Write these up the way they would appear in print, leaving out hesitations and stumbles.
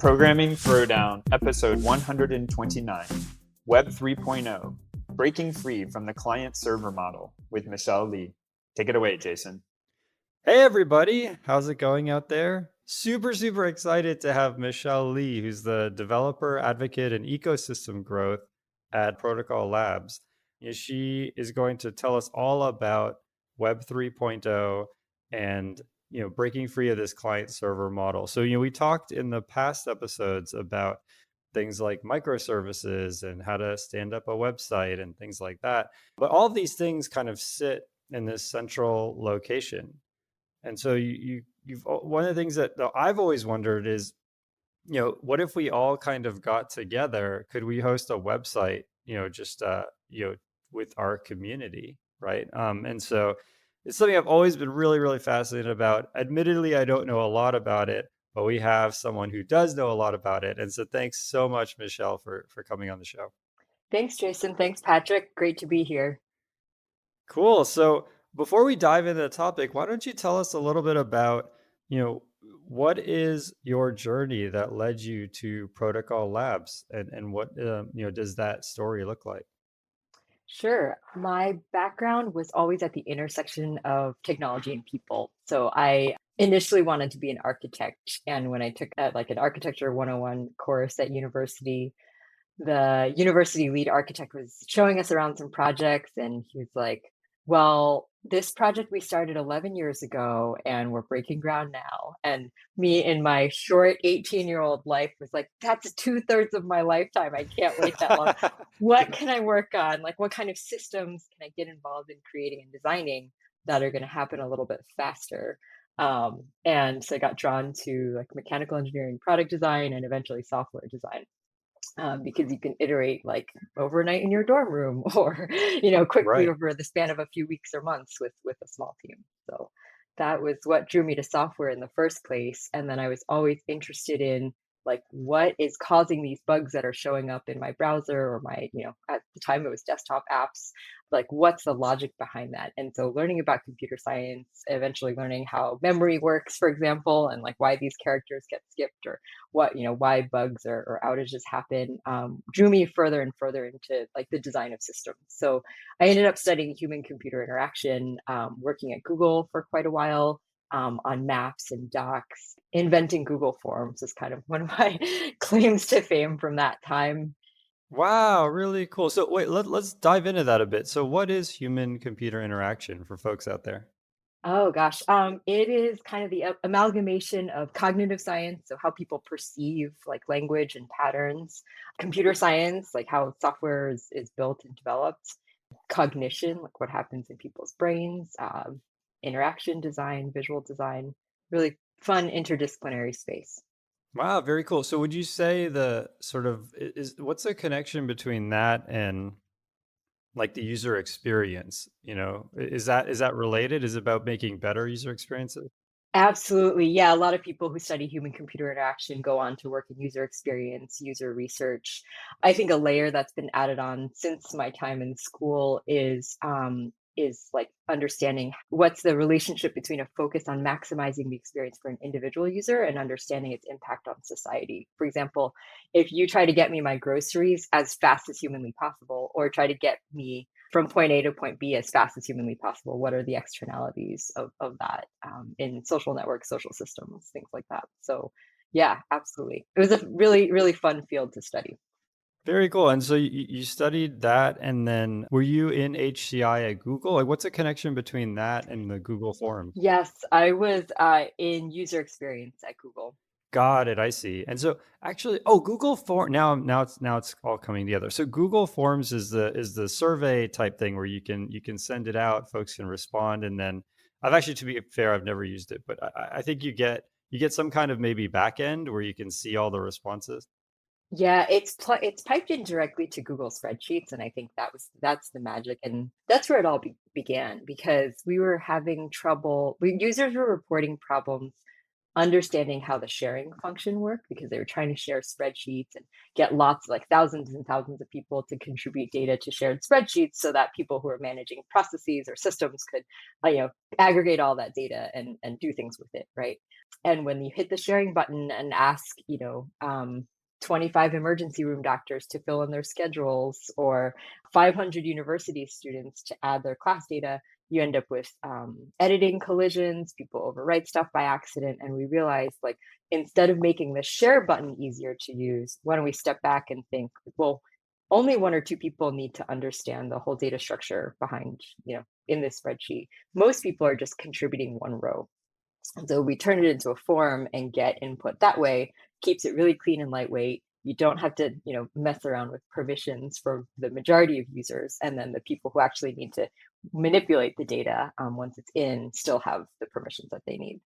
Programming Throwdown, episode 129, Web 3.0, Breaking Free from the Client-Server Model with Michelle Lee. Take it away, Jason. Hey, everybody. How's it going out there? Super excited to have Michelle Lee, who's the developer, advocate, and ecosystem growth at Protocol Labs. She is going to tell us all about Web 3.0 and breaking free of this client server model. So we talked in the past episodes about things like microservices and how to stand up a website and things like that. But all of these things kind of sit in this central location. And so you've one of the things that I've always wondered is, what if we all kind of got together? Could we host a website, just with our community, right? And so it's something I've always been really fascinated about. Admittedly, I don't know a lot about it, but we have someone who does know a lot about it. And so thanks so much, Michelle, for coming on the show. Thanks, Jason. Thanks, Patrick. Great to be here. Cool. So before we dive into the topic, why don't you tell us a little bit about, what is your journey that led you to Protocol Labs, and what does that story look like? Sure. My background was always at the intersection of technology and people. So I initially wanted to be an architect. And when I took an architecture 101 course at university, the university lead architect was showing us around some projects, and he was like, well, this project we started 11 years ago and we're breaking ground now. And me in my short 18-year-old life was like, that's 2/3 of my lifetime. I can't wait that long. What can I work on? Like, what kind of systems can I get involved in creating and designing that are going to happen a little bit faster? And so I got drawn to like mechanical engineering, product design, and eventually software design, because you can iterate like overnight in your dorm room or quickly Right. over the span of a few weeks or months with a small team. So that was what drew me to software in the first place. And then I was always interested in like what is causing these bugs that are showing up in my browser or my, at the time it was desktop apps. Like, what's the logic behind that? And so learning about computer science, eventually learning how memory works, for example, and like why these characters get skipped, or why bugs or outages happen, drew me further and further into like the design of systems. So I ended up studying human computer interaction, working at Google for quite a while, on maps and docs. Inventing Google Forms is kind of one of my claims to fame from that time. Wow, really cool. So wait, let's dive into that a bit. So what is human computer interaction for folks out there? Oh gosh, it is kind of the amalgamation of cognitive science, so how people perceive like language and patterns, computer science, like how software is built and developed, cognition, like what happens in people's brains, interaction design, visual design, really fun interdisciplinary space. Wow, very cool. So would you say the sort of is what's the connection between that and like the user experience? Is that related? Is it about making better user experiences? Absolutely. Yeah. A lot of people who study human computer interaction go on to work in user experience, user research. I think a layer that's been added on since my time in school is like understanding what's the relationship between a focus on maximizing the experience for an individual user and understanding its impact on society. For example, if you try to get me my groceries as fast as humanly possible, or try to get me from point A to point B as fast as humanly possible, what are the externalities of that, in social networks, social systems, things like that. So yeah, absolutely. It was a really fun field to study. Very cool. And so you studied that, and then were you in HCI at Google? Like, what's the connection between that and the Google Forms? Yes, I was in user experience at Google. Got it. I see. And so actually, oh, Google Form now it's all coming together. So Google Forms is the survey type thing where you can send it out, folks can respond, and then I've actually, to be fair, I've never used it, but I think you get some kind of maybe back end where you can see all the responses. Yeah, it's piped in directly to Google Spreadsheets, and I think that's the magic, and that's where it all began, because we were having trouble. Users were reporting problems understanding how the sharing function worked, because they were trying to share spreadsheets and get lots, like thousands and thousands of people to contribute data to shared spreadsheets, so that people who are managing processes or systems could, aggregate all that data and do things with it, right? And when you hit the sharing button and ask, 25 emergency room doctors to fill in their schedules or 500 university students to add their class data, you end up with editing collisions, people overwrite stuff by accident. And we realized, like, instead of making the share button easier to use, why don't we step back and think, well, only one or two people need to understand the whole data structure behind, in this spreadsheet. Most people are just contributing one row. So we turn it into a form and get input that way, keeps it really clean and lightweight. You don't have to, mess around with permissions for the majority of users. And then the people who actually need to manipulate the data once it's in still have the permissions that they need.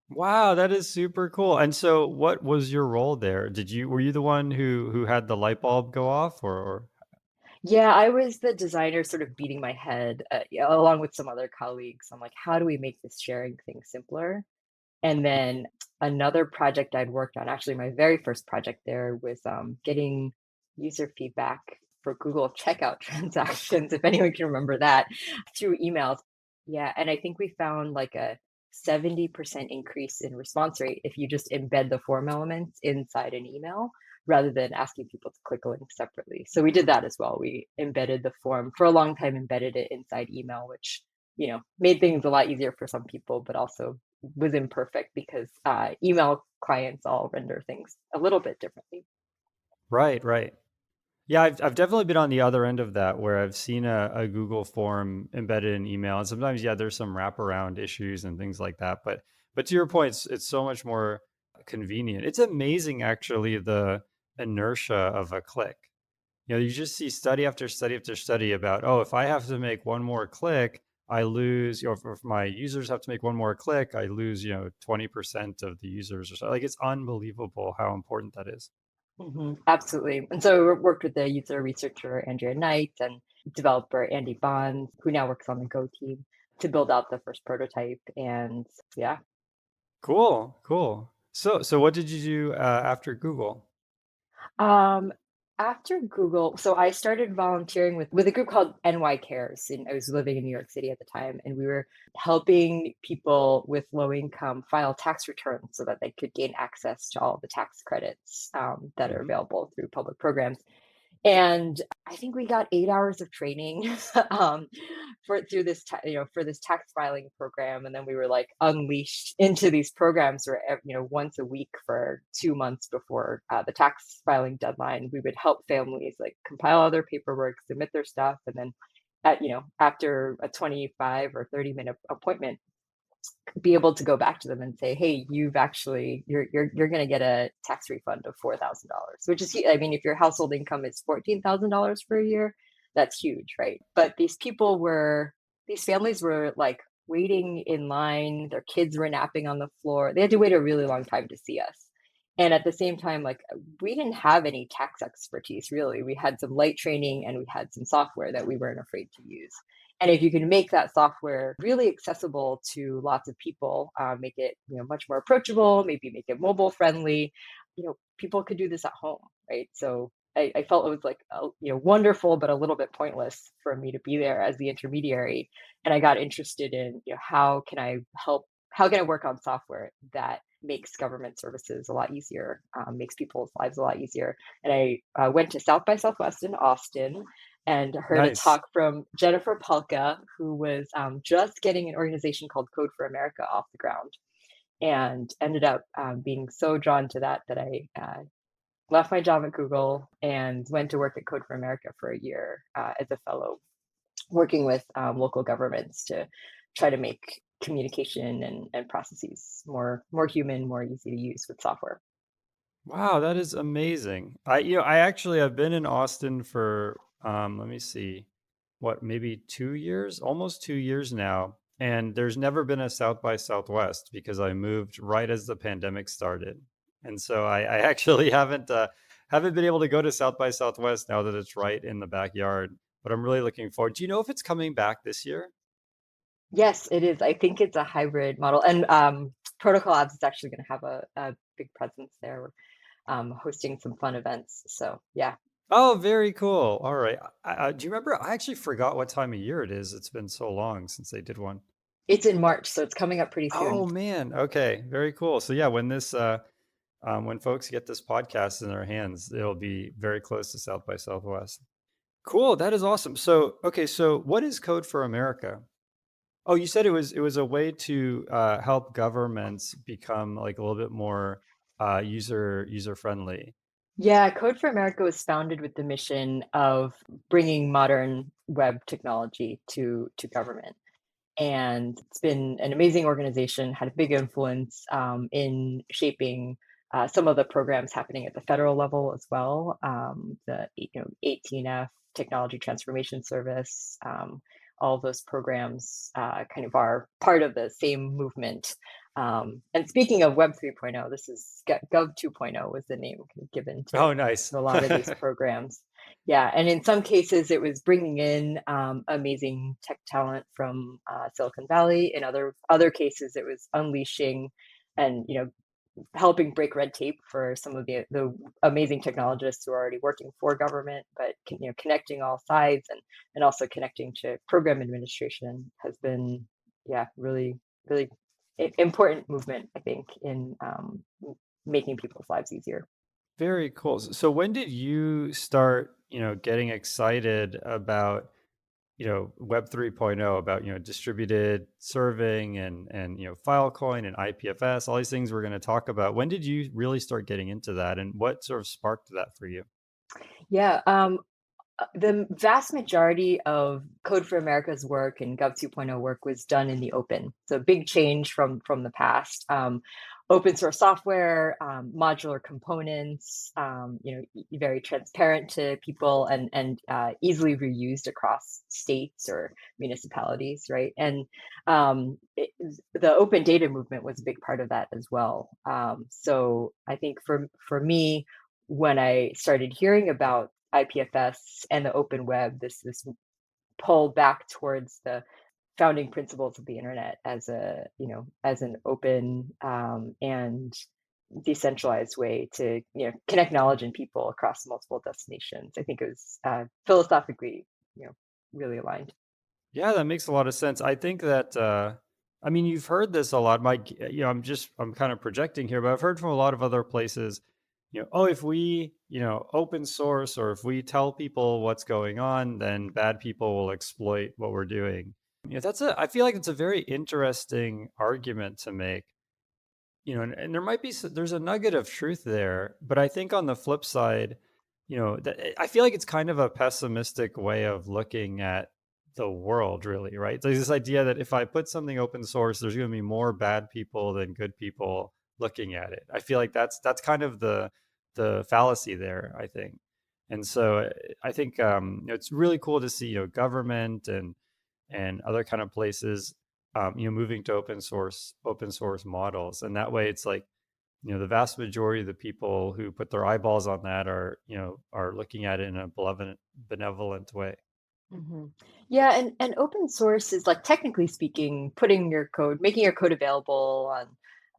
Wow, that is super cool. And so what was your role there? Were you the one who had the light bulb go off or Yeah, I was the designer sort of beating my head, yeah, along with some other colleagues. I'm like, how do we make this sharing thing simpler? And then another project I'd worked on, actually my very first project there was getting user feedback for Google checkout transactions, if anyone can remember that, through emails. Yeah, and I think we found like a 70% increase in response rate if you just embed the form elements inside an email rather than asking people to click a link separately. So we did that as well. We embedded the form for a long time, embedded it inside email, which made things a lot easier for some people, but also was imperfect because email clients all render things a little bit differently. Right, right. Yeah, I've definitely been on the other end of that where I've seen a Google form embedded in email. And sometimes, yeah, there's some wraparound issues and things like that. But to your point, it's so much more convenient. It's amazing actually the inertia of a click. You just see study after study after study about, oh, if I have to make one more click, I lose, if my users have to make one more click, I lose, 20% of the users or so. Like it's unbelievable how important that is. Absolutely. And so I worked with the user researcher Andrea Knight and developer Andy Bonds, who now works on the Go team, to build out the first prototype. And yeah. Cool, cool. So what did you do after Google? Um, After Google, so I started volunteering with a group called NY Cares, and I was living in New York City at the time, and we were helping people with low income file tax returns so that they could gain access to all the tax credits that are Mhm. available through public programs. And I think we got 8 hours of training um, for this tax filing program, and then we were like unleashed into these programs where once a week for 2 months before the tax filing deadline, we would help families like compile all their paperwork, submit their stuff, and then after a 25 or 30-minute appointment, be able to go back to them and say, "Hey, you're going to get a tax refund of $4,000," which is, I mean, if your household income is $14,000 per year, that's huge, right? But these families were like waiting in line. Their kids were napping on the floor. They had to wait a really long time to see us. And at the same time, like we didn't have any tax expertise really. We had some light training and we had some software that we weren't afraid to use. And if you can make that software really accessible to lots of people, make it much more approachable, maybe make it mobile friendly, people could do this at home, right? So I felt it was like wonderful, but a little bit pointless for me to be there as the intermediary. And I got interested in how can I help? How can I work on software that makes government services a lot easier, makes people's lives a lot easier? And I went to South by Southwest in Austin and heard a Nice. talk from Jennifer Palka, who was just getting an organization called Code for America off the ground, and ended up being so drawn to that I left my job at Google and went to work at Code for America for a year as a fellow, working with local governments to try to make communication and processes more human, more easy to use with software. Wow, that is amazing. I actually have been in Austin for let me see, what, maybe 2 years, almost 2 years now. And there's never been a South by Southwest because I moved right as the pandemic started. And so I actually haven't been able to go to South by Southwest now that it's right in the backyard. But I'm really looking forward. Do you know if it's coming back this year? Yes, it is. I think it's a hybrid model, and Protocol Labs is actually going to have a big presence there, hosting some fun events. So yeah. Oh, very cool. All right. Do you remember? I actually forgot what time of year it is. It's been so long since they did one. It's in March, so it's coming up pretty soon. Oh man. Okay. Very cool. So yeah, when folks get this podcast in their hands, it'll be very close to South by Southwest. Cool. That is awesome. So okay, so what is Code for America? Oh, you said it was a way to help governments become like a little bit more user friendly. Yeah, Code for America was founded with the mission of bringing modern web technology to government. And it's been an amazing organization, had a big influence in shaping some of the programs happening at the federal level as well. The 18F Technology Transformation Service, all of those programs kind of are part of the same movement. And speaking of Web 3.0, this is Gov 2.0 was the name given Oh, nice. to a lot of these programs. Yeah, and in some cases, it was bringing in amazing tech talent from Silicon Valley. In other cases, it was unleashing and helping break red tape for some of the amazing technologists who are already working for government, but connecting all sides and also connecting to program administration has been really really important movement, I think, in making people's lives easier. Very cool. So when did you start, getting excited about, Web 3.0, about, distributed serving and, Filecoin and IPFS, all these things we're going to talk about. When did you really start getting into that and what sort of sparked that for you? Yeah, the vast majority of Code for America's work and Gov 2.0 work was done in the open. So big change from the past. Open source software, modular components, very transparent to people and easily reused across states or municipalities, right? And the open data movement was a big part of that as well. So I think for me, when I started hearing about IPFS and the open web, this pull back towards the founding principles of the internet as as an open and decentralized way to connect knowledge and people across multiple destinations. I think it was philosophically really aligned. Yeah, that makes a lot of sense. I think that, I mean, you've heard this a lot. I'm kind of projecting here, but I've heard from a lot of other places, oh, if we, open source or if we tell people what's going on, then bad people will exploit what we're doing. I feel like it's a very interesting argument to make, and there might be, there's a nugget of truth there, but I think on the flip side, I feel like it's kind of a pessimistic way of looking at the world, really, right? There's this idea that if I put something open source, there's going to be more bad people than good people looking at it. I feel like that's kind of the fallacy there, I think. And so I think it's really cool to see government and other kind of places moving to open source models, and that way it's like the vast majority of the people who put their eyeballs on that are looking at it in a benevolent way. hmm Yeah, and open source is like technically speaking, making your code available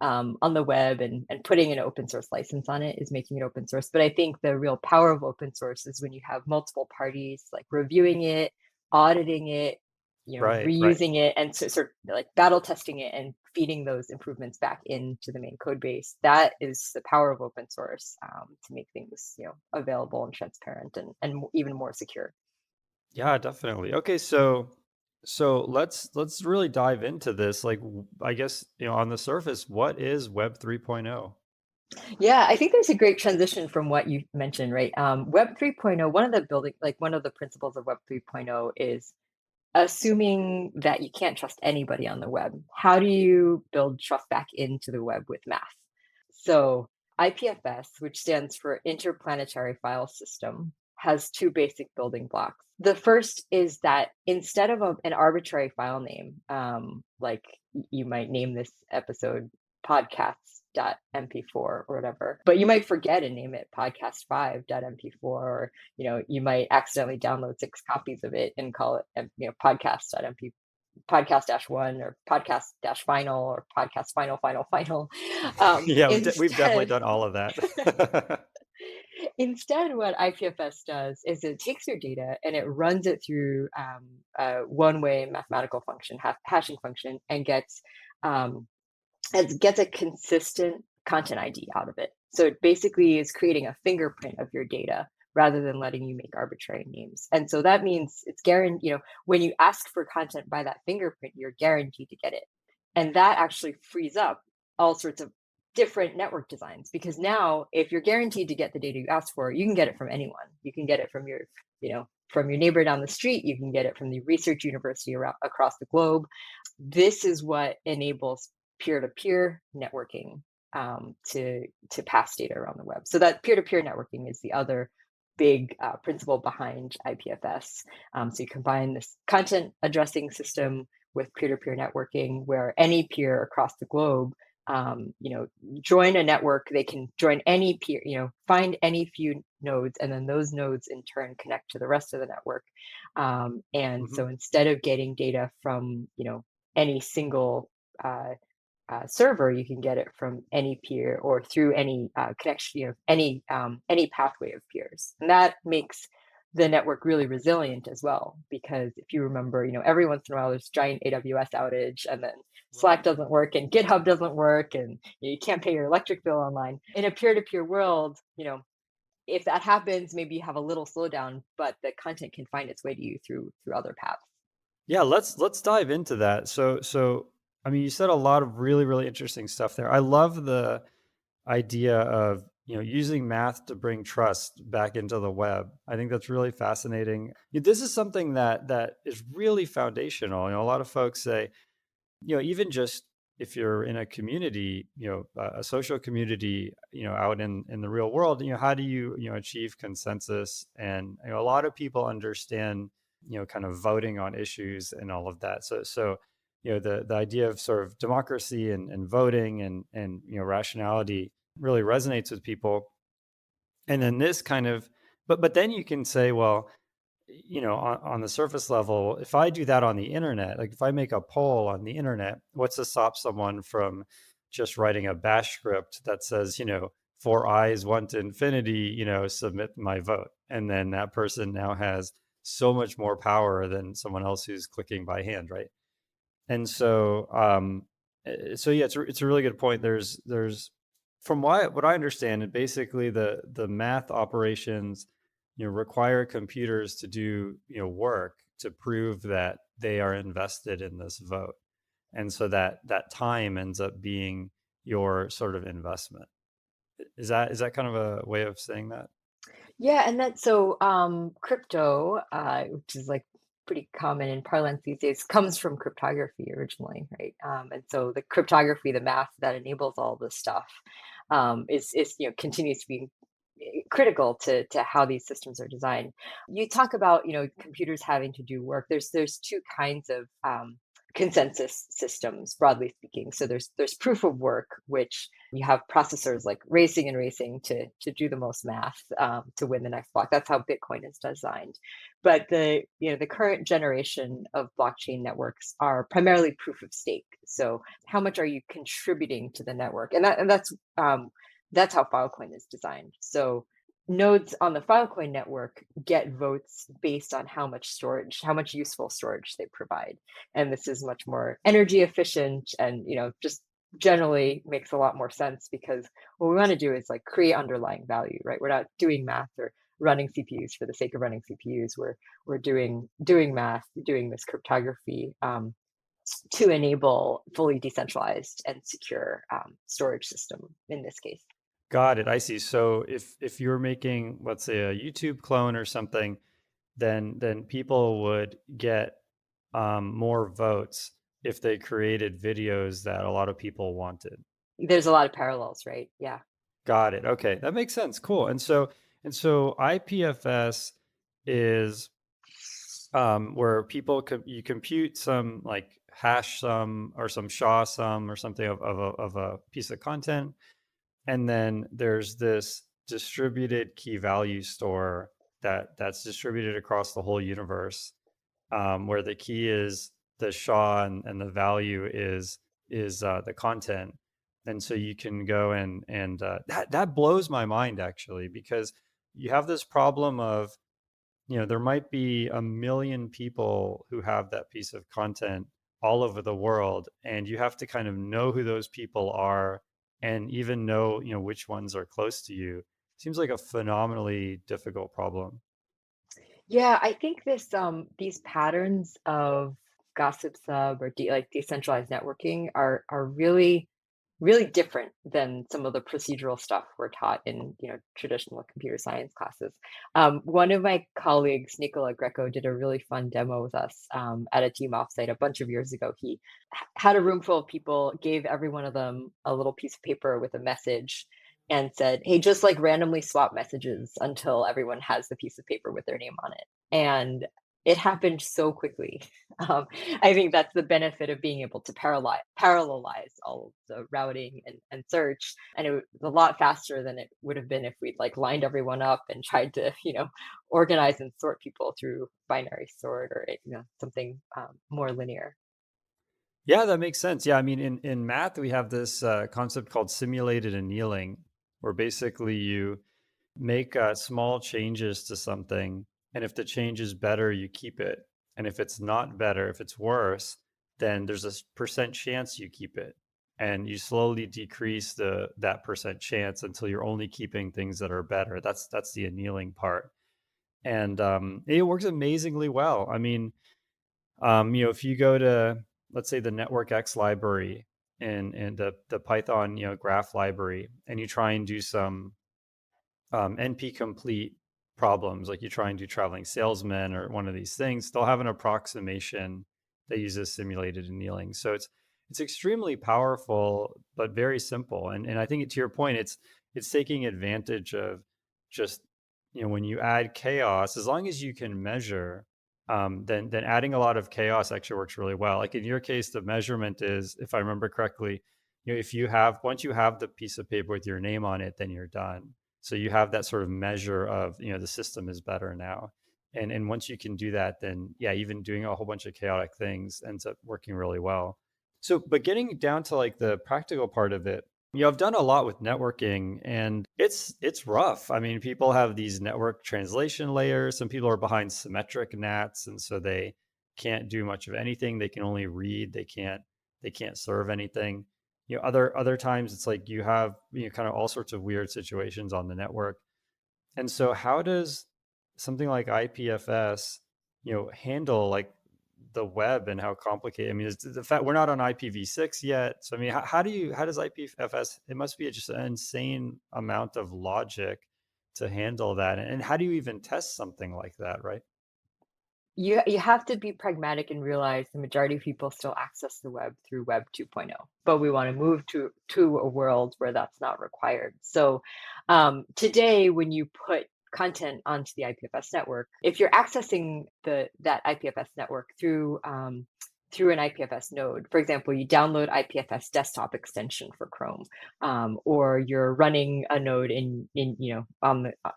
on the web and putting an open source license on it is making it open source. But I think the real power of open source is when you have multiple parties like reviewing it, auditing it, Right. reusing it, and sort of like battle testing it and feeding those improvements back into the main code base. That is the power of open source to make things available and transparent and even more secure. Yeah, definitely. Okay, so let's really dive into this. Like, I guess, on the surface, what is Web 3.0? Yeah, I think there's a great transition from what you mentioned, right? Web 3.0, one of the principles of Web 3.0 is assuming that you can't trust anybody on the web. How do you build trust back into the web with math? So IPFS, which stands for Interplanetary File System, has two basic building blocks. The first is that instead of an arbitrary file name, like you might name this episode podcasts.mp4 or whatever, but you might forget and name it podcast5.mp4, or you might accidentally download 6 copies of it and call it podcast.mp podcast dash one or podcast dash final or podcast final. Yeah, we've definitely Instead, done all of that. Instead, what IPFS does is it takes your data and it runs it through a one-way mathematical function, hashing function, and um, gets a consistent content ID out of it. So it basically is creating a fingerprint of your data rather than letting you make arbitrary names. And so that means it's guaranteed, when you ask for content by that fingerprint, you're guaranteed to get it. And that actually frees up all sorts of different network designs, because now if you're guaranteed to get the data you asked for, you can get it from anyone. You can get it from your neighbor down the street. You can get it from the research university across the globe. This is what enables peer-to-peer networking, to pass data around the web. So that peer-to-peer networking is the other big principle behind IPFS. So you combine this content addressing system with peer-to-peer networking, where any peer across the globe, join a network. They can join any peer, find any few nodes, and then those nodes in turn connect to the rest of the network. And so instead of getting data from, any single server, you can get it from any peer or through any connection, any pathway of peers, and that makes the network really resilient as well. Because if you remember, every once in a while there's a giant AWS outage, and then Slack doesn't work and GitHub doesn't work, and you can't pay your electric bill online. In a peer-to-peer world, if that happens, maybe you have a little slowdown, but the content can find its way to you through other paths. Yeah, let's dive into that. So I mean, you said a lot of really, really interesting stuff there. I love the idea of, using math to bring trust back into the web. I think that's really fascinating. This is something that is really foundational. A lot of folks say, even just if you're in a community, a social community, out in the real world, how do you, achieve consensus? And a lot of people understand, kind of voting on issues and all of that. So the idea of sort of democracy and voting and rationality really resonates with people. And then this kind of, but then you can say, well, on the surface level, if I do that on the internet, like if I make a poll on the internet, what's to stop someone from just writing a bash script that says, for eyes one to infinity, submit my vote. And then that person now has so much more power than someone else who's clicking by hand, right? And so, yeah, it's a really good point. There's from what I understand, and basically the math operations, require computers to do work to prove that they are invested in this vote, and so that time ends up being your sort of investment. Is that kind of a way of saying that? Yeah, and that's so crypto, which is like pretty common in parlance these days, comes from cryptography originally, right? And so the cryptography, the math that enables all this stuff, is continues to be critical to how these systems are designed. You talk about computers having to do work. There's two kinds of consensus systems, broadly speaking. So there's proof of work, which you have processors like racing and racing to do the most math, to win the next block. That's how Bitcoin is designed. But the current generation of blockchain networks are primarily proof of stake. So how much are you contributing to the network? And that's how Filecoin is designed. So nodes on the Filecoin network get votes based on how much useful storage they provide. And this is much more energy efficient, and just generally makes a lot more sense, because what we want to do is like create underlying value, right? We're not doing math or running CPUs for the sake of running CPUs. We're doing math, doing this cryptography, to enable fully decentralized and secure storage system in this case. Got it. I see. So if you're making, let's say, a YouTube clone or something, then people would get more votes if they created videos that a lot of people wanted. There's a lot of parallels, right? Yeah. Got it. Okay, that makes sense. Cool. And so IPFS is where you compute some like hash sum or some SHA sum or something of a piece of content. And then there's this distributed key value store that's distributed across the whole universe, where the key is the SHA and the value is the content. And so you can go and that blows my mind actually, because you have this problem of, there might be a million people who have that piece of content all over the world, and you have to kind of know who those people are and even know, which ones are close to you. Seems like a phenomenally difficult problem. Yeah, I think these patterns of gossip sub or like decentralized networking are really different than some of the procedural stuff we're taught in traditional computer science classes. One of my colleagues, Nicola Greco, did a really fun demo with us at a team offsite a bunch of years ago. He had a room full of people, gave every one of them a little piece of paper with a message, and said, "Hey, just like randomly swap messages until everyone has the piece of paper with their name on it." And it happened so quickly. Um, I think that's the benefit of being able to parallelize all of the routing and search. And it was a lot faster than it would have been if we'd like lined everyone up and tried to, organize and sort people through binary sort or, something more linear. Yeah, that makes sense. Yeah, I mean, in math, we have this concept called simulated annealing, where basically you make small changes to something, and if the change is better, you keep it. And if it's not better, if it's worse, then there's a percent chance you keep it. And you slowly decrease that percent chance until you're only keeping things that are better. That's the annealing part. And it works amazingly well. I mean, if you go to, let's say, the network X library and the Python, graph library, and you try and do some NP complete problems, like you try and do traveling salesman or one of these things, they'll have an approximation that uses simulated annealing. So it's extremely powerful, but very simple. And I think to your point, it's taking advantage of just, when you add chaos, as long as you can measure, then adding a lot of chaos actually works really well. Like in your case, the measurement is, if I remember correctly, if you have, once you have the piece of paper with your name on it, then you're done. So you have that sort of measure of, the system is better now. And once you can do that, then yeah, even doing a whole bunch of chaotic things ends up working really well. So, but getting down to like the practical part of it, I've done a lot with networking, and it's rough. I mean, people have these network translation layers. Some people are behind symmetric NATs, and so they can't do much of anything. They can only read. They can't serve anything. Other times it's like you have, kind of all sorts of weird situations on the network. And so how does something like IPFS, handle like the web and how complicated? I mean, is the fact we're not on IPv6 yet. So I mean, how does IPFS? It must be just an insane amount of logic to handle that. And how do you even test something like that, right? You have to be pragmatic and realize the majority of people still access the web through Web 2.0, but we want to move to a world where that's not required. So today, when you put content onto the IPFS network, if you're accessing that IPFS network through an IPFS node, for example, you download IPFS desktop extension for Chrome, or you're running a node and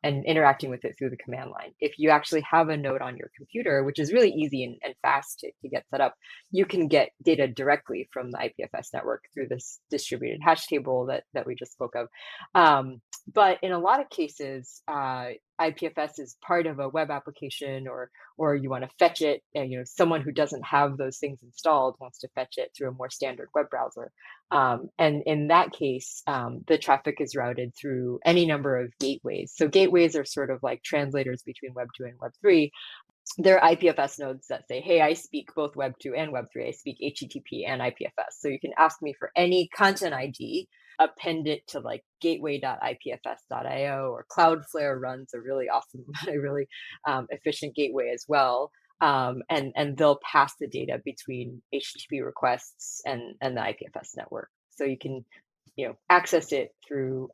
interacting with it through the command line. If you actually have a node on your computer, which is really easy and fast to get set up, you can get data directly from the IPFS network through this distributed hash table that we just spoke of. But in a lot of cases, IPFS is part of a web application, or you want to fetch it, and someone who doesn't have those things installed wants to fetch it through a more standard web browser. And in that case, the traffic is routed through any number of gateways. So gateways are sort of like translators between Web 2 and Web 3. There are IPFS nodes that say, hey, I speak both Web 2 and Web 3. I speak HTTP and IPFS. So you can ask me for any content ID, append it to like gateway.ipfs.io, or Cloudflare runs a really awesome, a really efficient gateway as well. And they'll pass the data between HTTP requests and the IPFS network. So you can access it through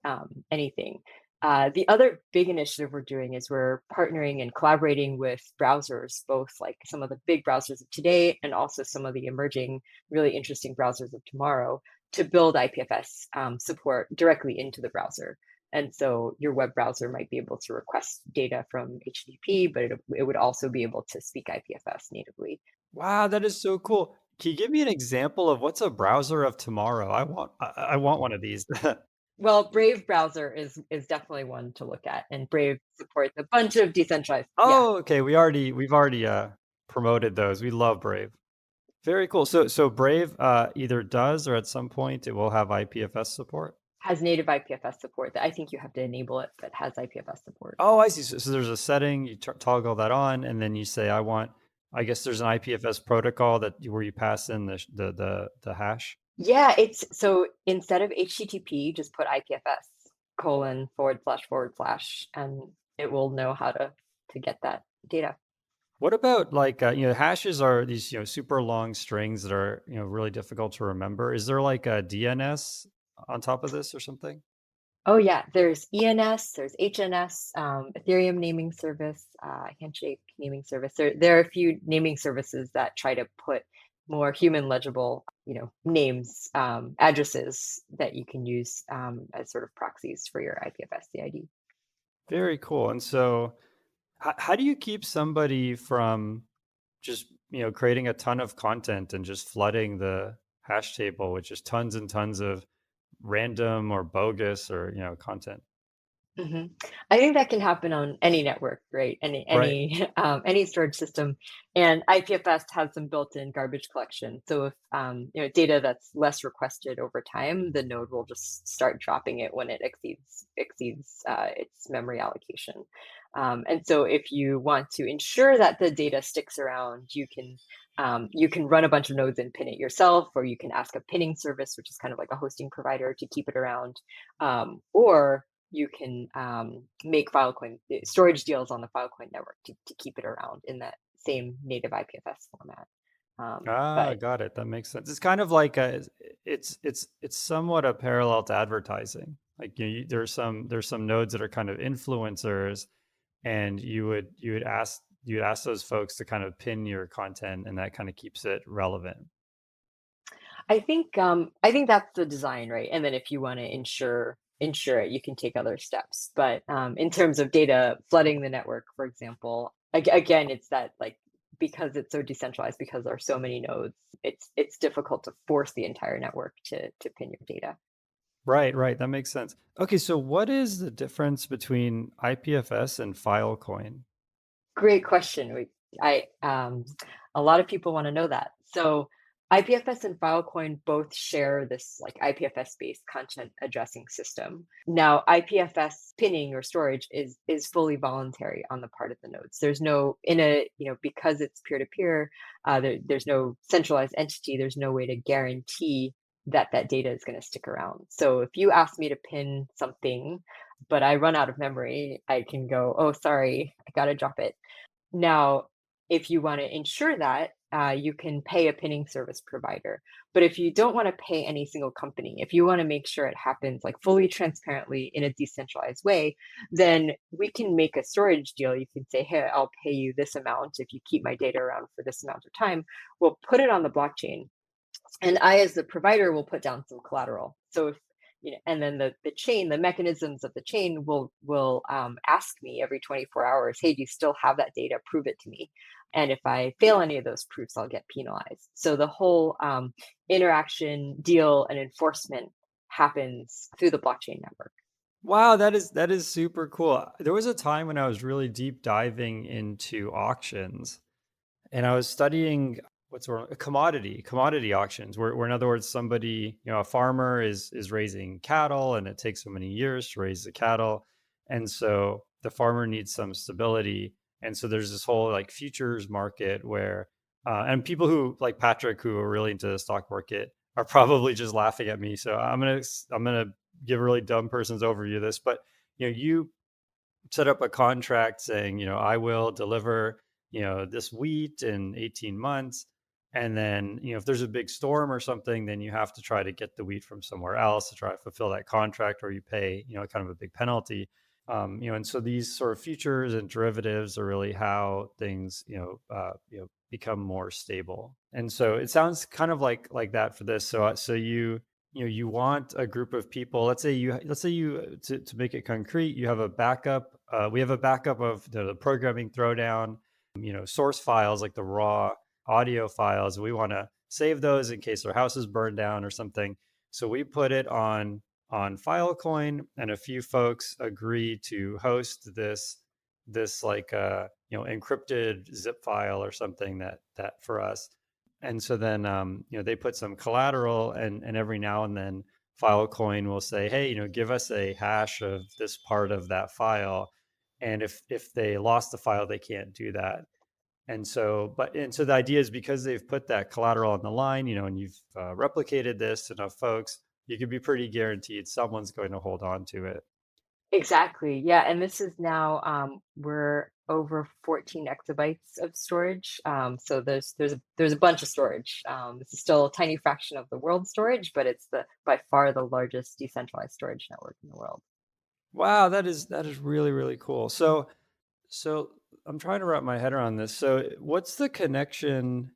anything. The other big initiative we're doing is we're partnering and collaborating with browsers, both like some of the big browsers of today and also some of the emerging, really interesting browsers of tomorrow, to build IPFS support directly into the browser. And so your web browser might be able to request data from HTTP, but it would also be able to speak IPFS natively. Wow, that is so cool. Can you give me an example of what's a browser of tomorrow? I want one of these. Well, Brave browser is definitely one to look at, and Brave supports a bunch of decentralized. Yeah, Oh, okay. We've already promoted those. We love Brave. Very cool. So Brave either does or at some point it will have IPFS support. has native IPFS support. That I think you have to enable it, but has IPFS support. Oh, I see. So there's a setting, you toggle that on, and then you say, I want, I guess there's an IPFS protocol where you pass in the hash. Yeah, it's so instead of HTTP, just put IPFS colon forward slash, and it will know how to get that data. What about like, hashes are these, super long strings that are, really difficult to remember. Is there like a DNS on top of this or something? Oh yeah, there's ENS, there's HNS, Ethereum naming service, Handshake naming service. There are a few naming services that try to put more human legible, names, addresses that you can use as sort of proxies for your IPFS CID. Very cool. And so how do you keep somebody from just, creating a ton of content and just flooding the hash table with just tons and tons of random or bogus or, content? hmm I think that can happen on any network, right? Any Right. any any storage system, and IPFS has some built-in garbage collection. So if data that's less requested over time, the node will just start dropping it when it exceeds its memory allocation. And so if you want to ensure that the data sticks around, you can run a bunch of nodes and pin it yourself, or you can ask a pinning service, which is kind of like a hosting provider, to keep it around, or you can make Filecoin storage deals on the Filecoin network to keep it around in that same native IPFS format. Ah, But got it. That makes sense. It's kind of like it's somewhat a parallel to advertising. Like there's some nodes that are kind of influencers, and you would ask those folks to kind of pin your content, and that kind of keeps it relevant. I think that's the design, right? And then if you want to ensure it, you can take other steps. But in terms of data flooding the network, for example, again, it's that like because it's so decentralized, because there are so many nodes, it's difficult to force the entire network to pin your data. Right, right. That makes sense. Okay, so what is the difference between IPFS and Filecoin? Great question. A lot of people want to know that. So IPFS and Filecoin both share this like IPFS based content addressing system. Now, IPFS pinning or storage is fully voluntary on the part of the nodes. There's no in a because it's peer to peer. There's no centralized entity. There's no way to guarantee that that data is going to stick around. So if you ask me to pin something, but I run out of memory, I can go, oh, sorry, I got to drop it. Now, if you want to ensure that, you can pay a pinning service provider. But if you don't want to pay any single company, if you want to make sure it happens like fully transparently in a decentralized way, then we can make a storage deal. You can say, hey, I'll pay you this amount if you keep my data around for this amount of time. We'll put it on the blockchain, and I, as the provider, will put down some collateral. So if and then the chain, the mechanisms of the chain will ask me every 24 hours, hey, do you still have that data? Prove it to me. And if I fail any of those proofs, I'll get penalized. So the whole interaction, deal, and enforcement happens through the blockchain network. Wow, that is super cool. There was a time when I was really deep diving into auctions, and I was studying what's the word? Commodity auctions, where in other words, somebody, a farmer is raising cattle, and it takes so many years to raise the cattle, and so the farmer needs some stability, and so there's this whole like futures market where, and people who like Patrick who are really into the stock market are probably just laughing at me. So I'm gonna give a really dumb person's overview of this, but you set up a contract saying, I will deliver, this wheat in 18 months. And then, if there's a big storm or something, then you have to try to get the wheat from somewhere else to try to fulfill that contract, or you pay, kind of a big penalty. And so these sort of futures and derivatives are really how things, become more stable. And so it sounds kind of like that for this. So you want a group of people. Let's say you to make it concrete, you have a backup. We have a backup of the programming throwdown, source files like the raw audio files. We want to save those in case our house is burned down or something. So we put it on on Filecoin, and a few folks agree to host this like encrypted zip file or something that for us. And so then they put some collateral, and every now and then Filecoin will say, hey, give us a hash of this part of that file. And if they lost the file, they can't do that. And so the idea is, because they've put that collateral on the line, and you've replicated this to enough folks, you could be pretty guaranteed someone's going to hold on to it. Exactly. Yeah. And this is now we're over 14 exabytes of storage. So there's a bunch of storage. This is still a tiny fraction of the world's storage, but it's the by far the largest decentralized storage network in the world. Wow, that is really, really cool. So I'm trying to wrap my head around this. So what's the connection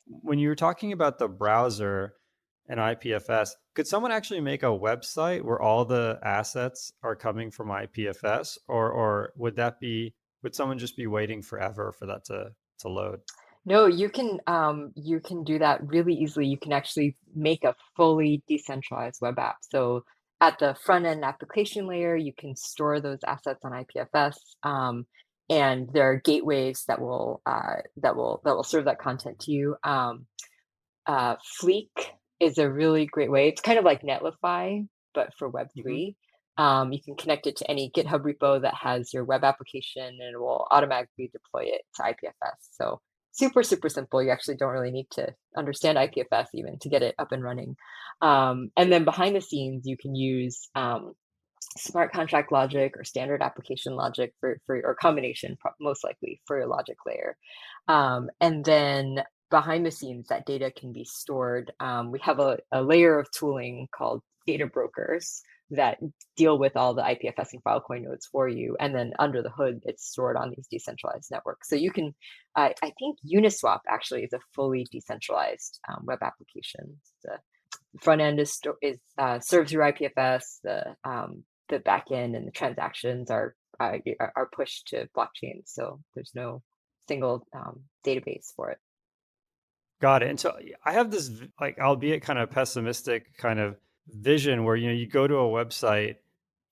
when you were talking about the browser and IPFS? Could someone actually make a website where all the assets are coming from IPFS, or would someone just be waiting forever for that to load? No, you can do that really easily. You can actually make a fully decentralized web app. So at the front end application layer, you can store those assets on IPFS, and there are gateways that will serve that content to you. Fleek is a really great way. It's kind of like Netlify, but for Hmm. Web3. You can connect it to any GitHub repo that has your web application, and it will automatically deploy it to IPFS. So super, super simple. You actually don't really need to understand IPFS even to get it up and running. And then behind the scenes, you can use smart contract logic or standard application logic for or combination most likely for your logic layer. And then behind the scenes, that data can be stored. We have a layer of tooling called data brokers that deal with all the IPFS and Filecoin nodes for you. And then under the hood, it's stored on these decentralized networks. So you can, I think Uniswap actually is a fully decentralized web application. The front end is served through IPFS. The back end and the transactions are pushed to blockchain. So there's no single database for it. Got it. And so I have this, like, albeit kind of pessimistic kind of vision where, you go to a website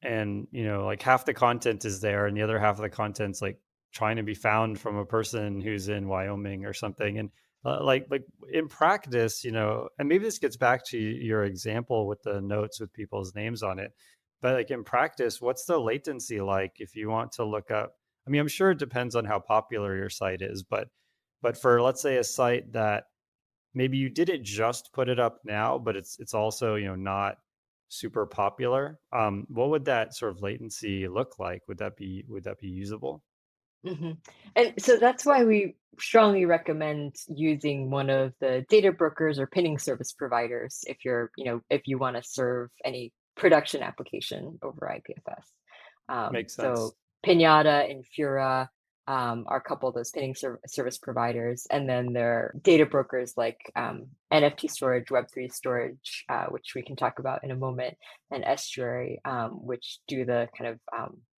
and, like half the content is there and the other half of the content's like trying to be found from a person who's in Wyoming or something. And like in practice, and maybe this gets back to your example with the notes with people's names on it, but like in practice, what's the latency like if you want to look up? I mean, I'm sure it depends on how popular your site is, but for, let's say, a site that maybe you didn't just put it up now, but it's also, not super popular. What would that sort of latency look like? Would that be usable? hmm And so that's why we strongly recommend using one of the data brokers or pinning service providers if you want to serve any production application over IPFS. Makes sense. So Pinata and Fura are a couple of those pinning service providers, and then there are data brokers like NFT storage, Web3 storage, which we can talk about in a moment, and Estuary, which do the kind of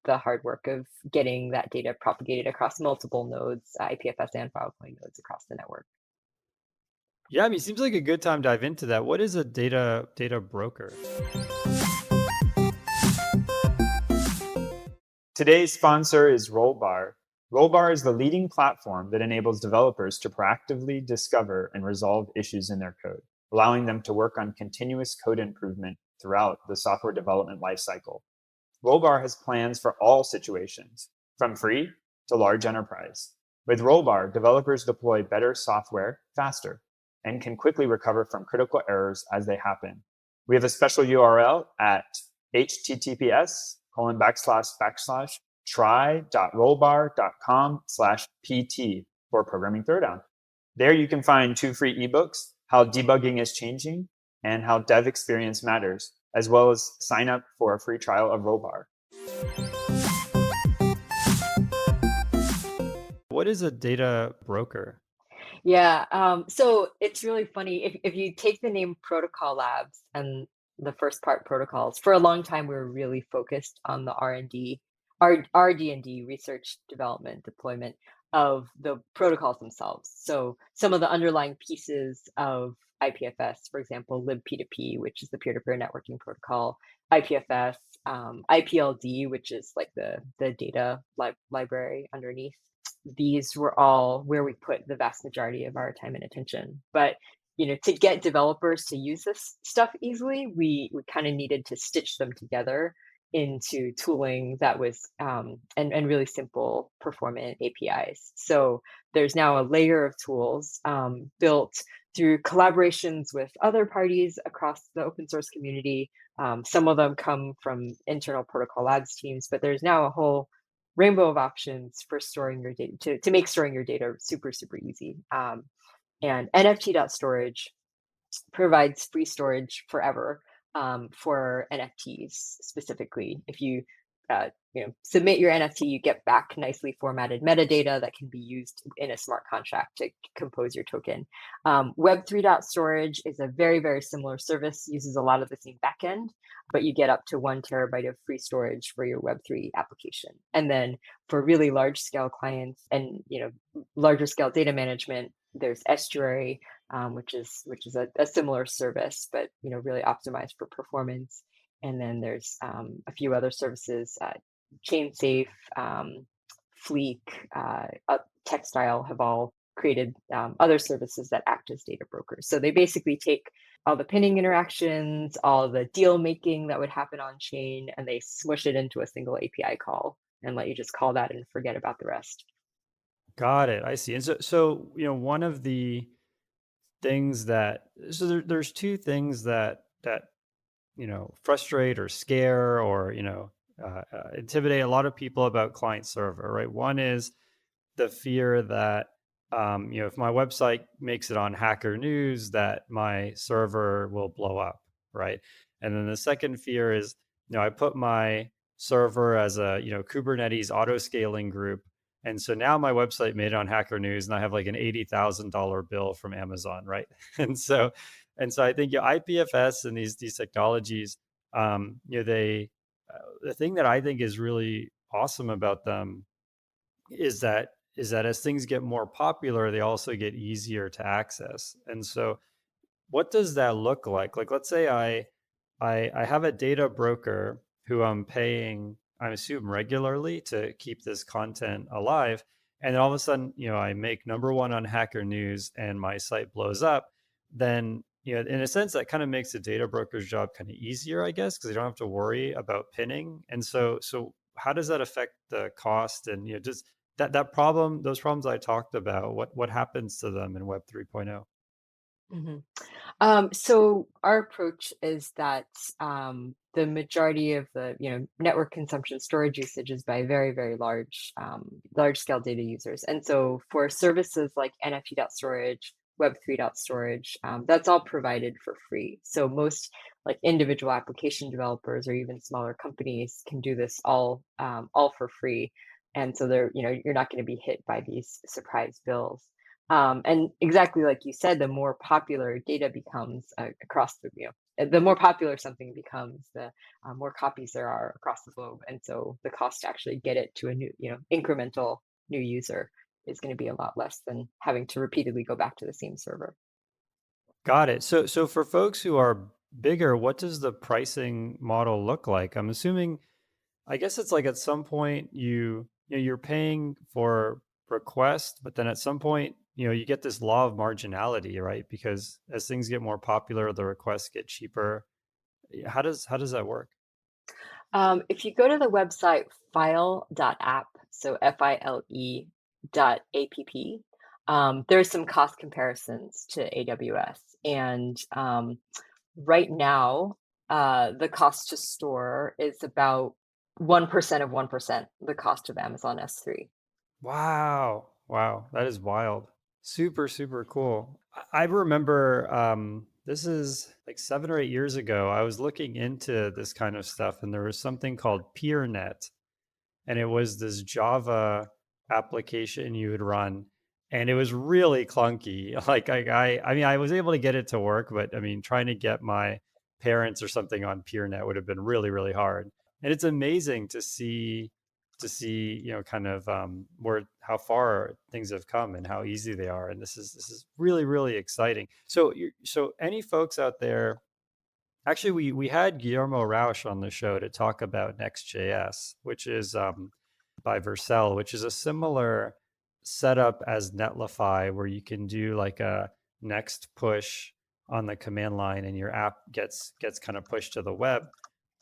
the hard work of getting that data propagated across multiple nodes, IPFS and Filecoin nodes across the network. Yeah, I mean, it seems like a good time to dive into that. What is a data broker? Today's sponsor is Rollbar. Rollbar is the leading platform that enables developers to proactively discover and resolve issues in their code, allowing them to work on continuous code improvement throughout the software development lifecycle. Rollbar has plans for all situations, from free to large enterprise. With Rollbar, developers deploy better software faster and can quickly recover from critical errors as they happen. We have a special URL at https://try.rollbar.com/pt for programming throwdown. There you can find 2 free ebooks, how debugging is changing and how dev experience matters, as well as sign up for a free trial of Rollbar. What is a data broker? Yeah, so it's really funny. If you take the name Protocol Labs and the first part protocols, for a long time we were really focused on the R&D, RD&D, research, development, deployment of the protocols themselves. So some of the underlying pieces of IPFS, for example, libp2p, which is the peer-to-peer networking protocol, IPFS, IPLD, which is like the data library underneath. These were all where we put the vast majority of our time and attention. But to get developers to use this stuff easily, we kind of needed to stitch them together into tooling that was and really simple performant APIs. So there's now a layer of tools built through collaborations with other parties across the open source community. Some of them come from internal protocol labs teams, but there's now a whole rainbow of options for storing your data to make storing your data super, super easy. And NFT.storage provides free storage forever for NFTs specifically. If you submit your NFT, you get back nicely formatted metadata that can be used in a smart contract to compose your token. Web3.storage is a very, very similar service, uses a lot of the same backend, but you get up to 1 terabyte of free storage for your Web3 application. And then for really large scale clients and larger scale data management, there's Estuary, which is a similar service, but really optimized for performance. And then there's a few other services, ChainSafe, Fleek, Textile have all created other services that act as data brokers. So they basically take all the pinning interactions, all the deal making that would happen on chain, and they smush it into a single API call and let you just call that and forget about the rest. Got it. I see. And so one of the things there's two things that frustrate or scare or intimidate a lot of people about client server, right? One is the fear that if my website makes it on Hacker News, that my server will blow up, right? And then the second fear is I put my server as a Kubernetes auto scaling group, and so now my website made it on Hacker News, and I have like an $80,000 bill from Amazon, right? and so I think IPFS and these technologies, they the thing that I think is really awesome about them is that as things get more popular, they also get easier to access. And so what does that look like? Like, let's say I have a data broker who I'm paying, I assume, regularly to keep this content alive. And then all of a sudden, I make number one on Hacker News and my site blows up. Then, in a sense, that kind of makes the data broker's job kind of easier, I guess, because they don't have to worry about pinning. And so how does that affect the cost? And, just that problem, those problems I talked about, what happens to them in Web 3.0? So our approach is that the majority of the network consumption storage usage is by very, very large scale data users. And so for services like NFT.storage, Web3.storage, that's all provided for free. So most like individual application developers or even smaller companies can do this all for free. And so you're not going to be hit by these surprise bills. And exactly like you said, the more popular data becomes across the more popular something becomes, the more copies there are across the globe. And so the cost to actually get it to a new, incremental new user is going to be a lot less than having to repeatedly go back to the same server. Got it. So for folks who are bigger, what does the pricing model look like? I'm assuming, I guess it's like at some point you're paying for request, but then at some point, you get this law of marginality, right? Because as things get more popular, the requests get cheaper. How does that work? If you go to the website file.app, so file.app, there's some cost comparisons to AWS. And right now, the cost to store is about 1% of 1%, the cost of Amazon S3. Wow. That is wild. Super, super cool. I remember this is like 7 or 8 years ago. I was looking into this kind of stuff, and there was something called PeerNet, and it was this Java application you would run, and it was really clunky. Like I mean, I was able to get it to work, but I mean, trying to get my parents or something on PeerNet would have been really, really hard. And it's amazing to see to see, kind of how far things have come and how easy they are. And this is really, really exciting. So any folks out there, actually, we had Guillermo Rausch on the show to talk about Next.js, which is by Vercel, which is a similar setup as Netlify, where you can do like a next push on the command line, and your app gets kind of pushed to the web.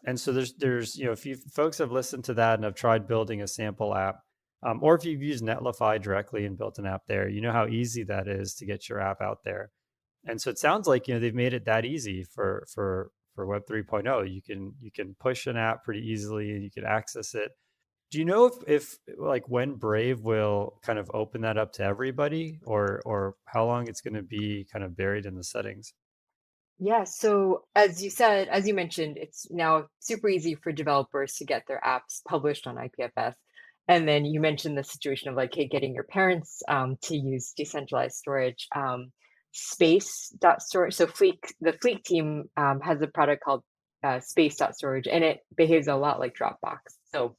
And so there's if you folks have listened to that and have tried building a sample app, or if you've used Netlify directly and built an app there, you know how easy that is to get your app out there. And so it sounds like they've made it that easy for Web 3.0. You can push an app pretty easily and you can access it. Do you know if like when Brave will kind of open that up to everybody, or how long it's going to be kind of buried in the settings? Yeah, so as you mentioned, it's now super easy for developers to get their apps published on IPFS. And then you mentioned the situation of like, hey, getting your parents to use decentralized storage. Space.storage. So the Fleek team has a product called space.storage, and it behaves a lot like Dropbox. So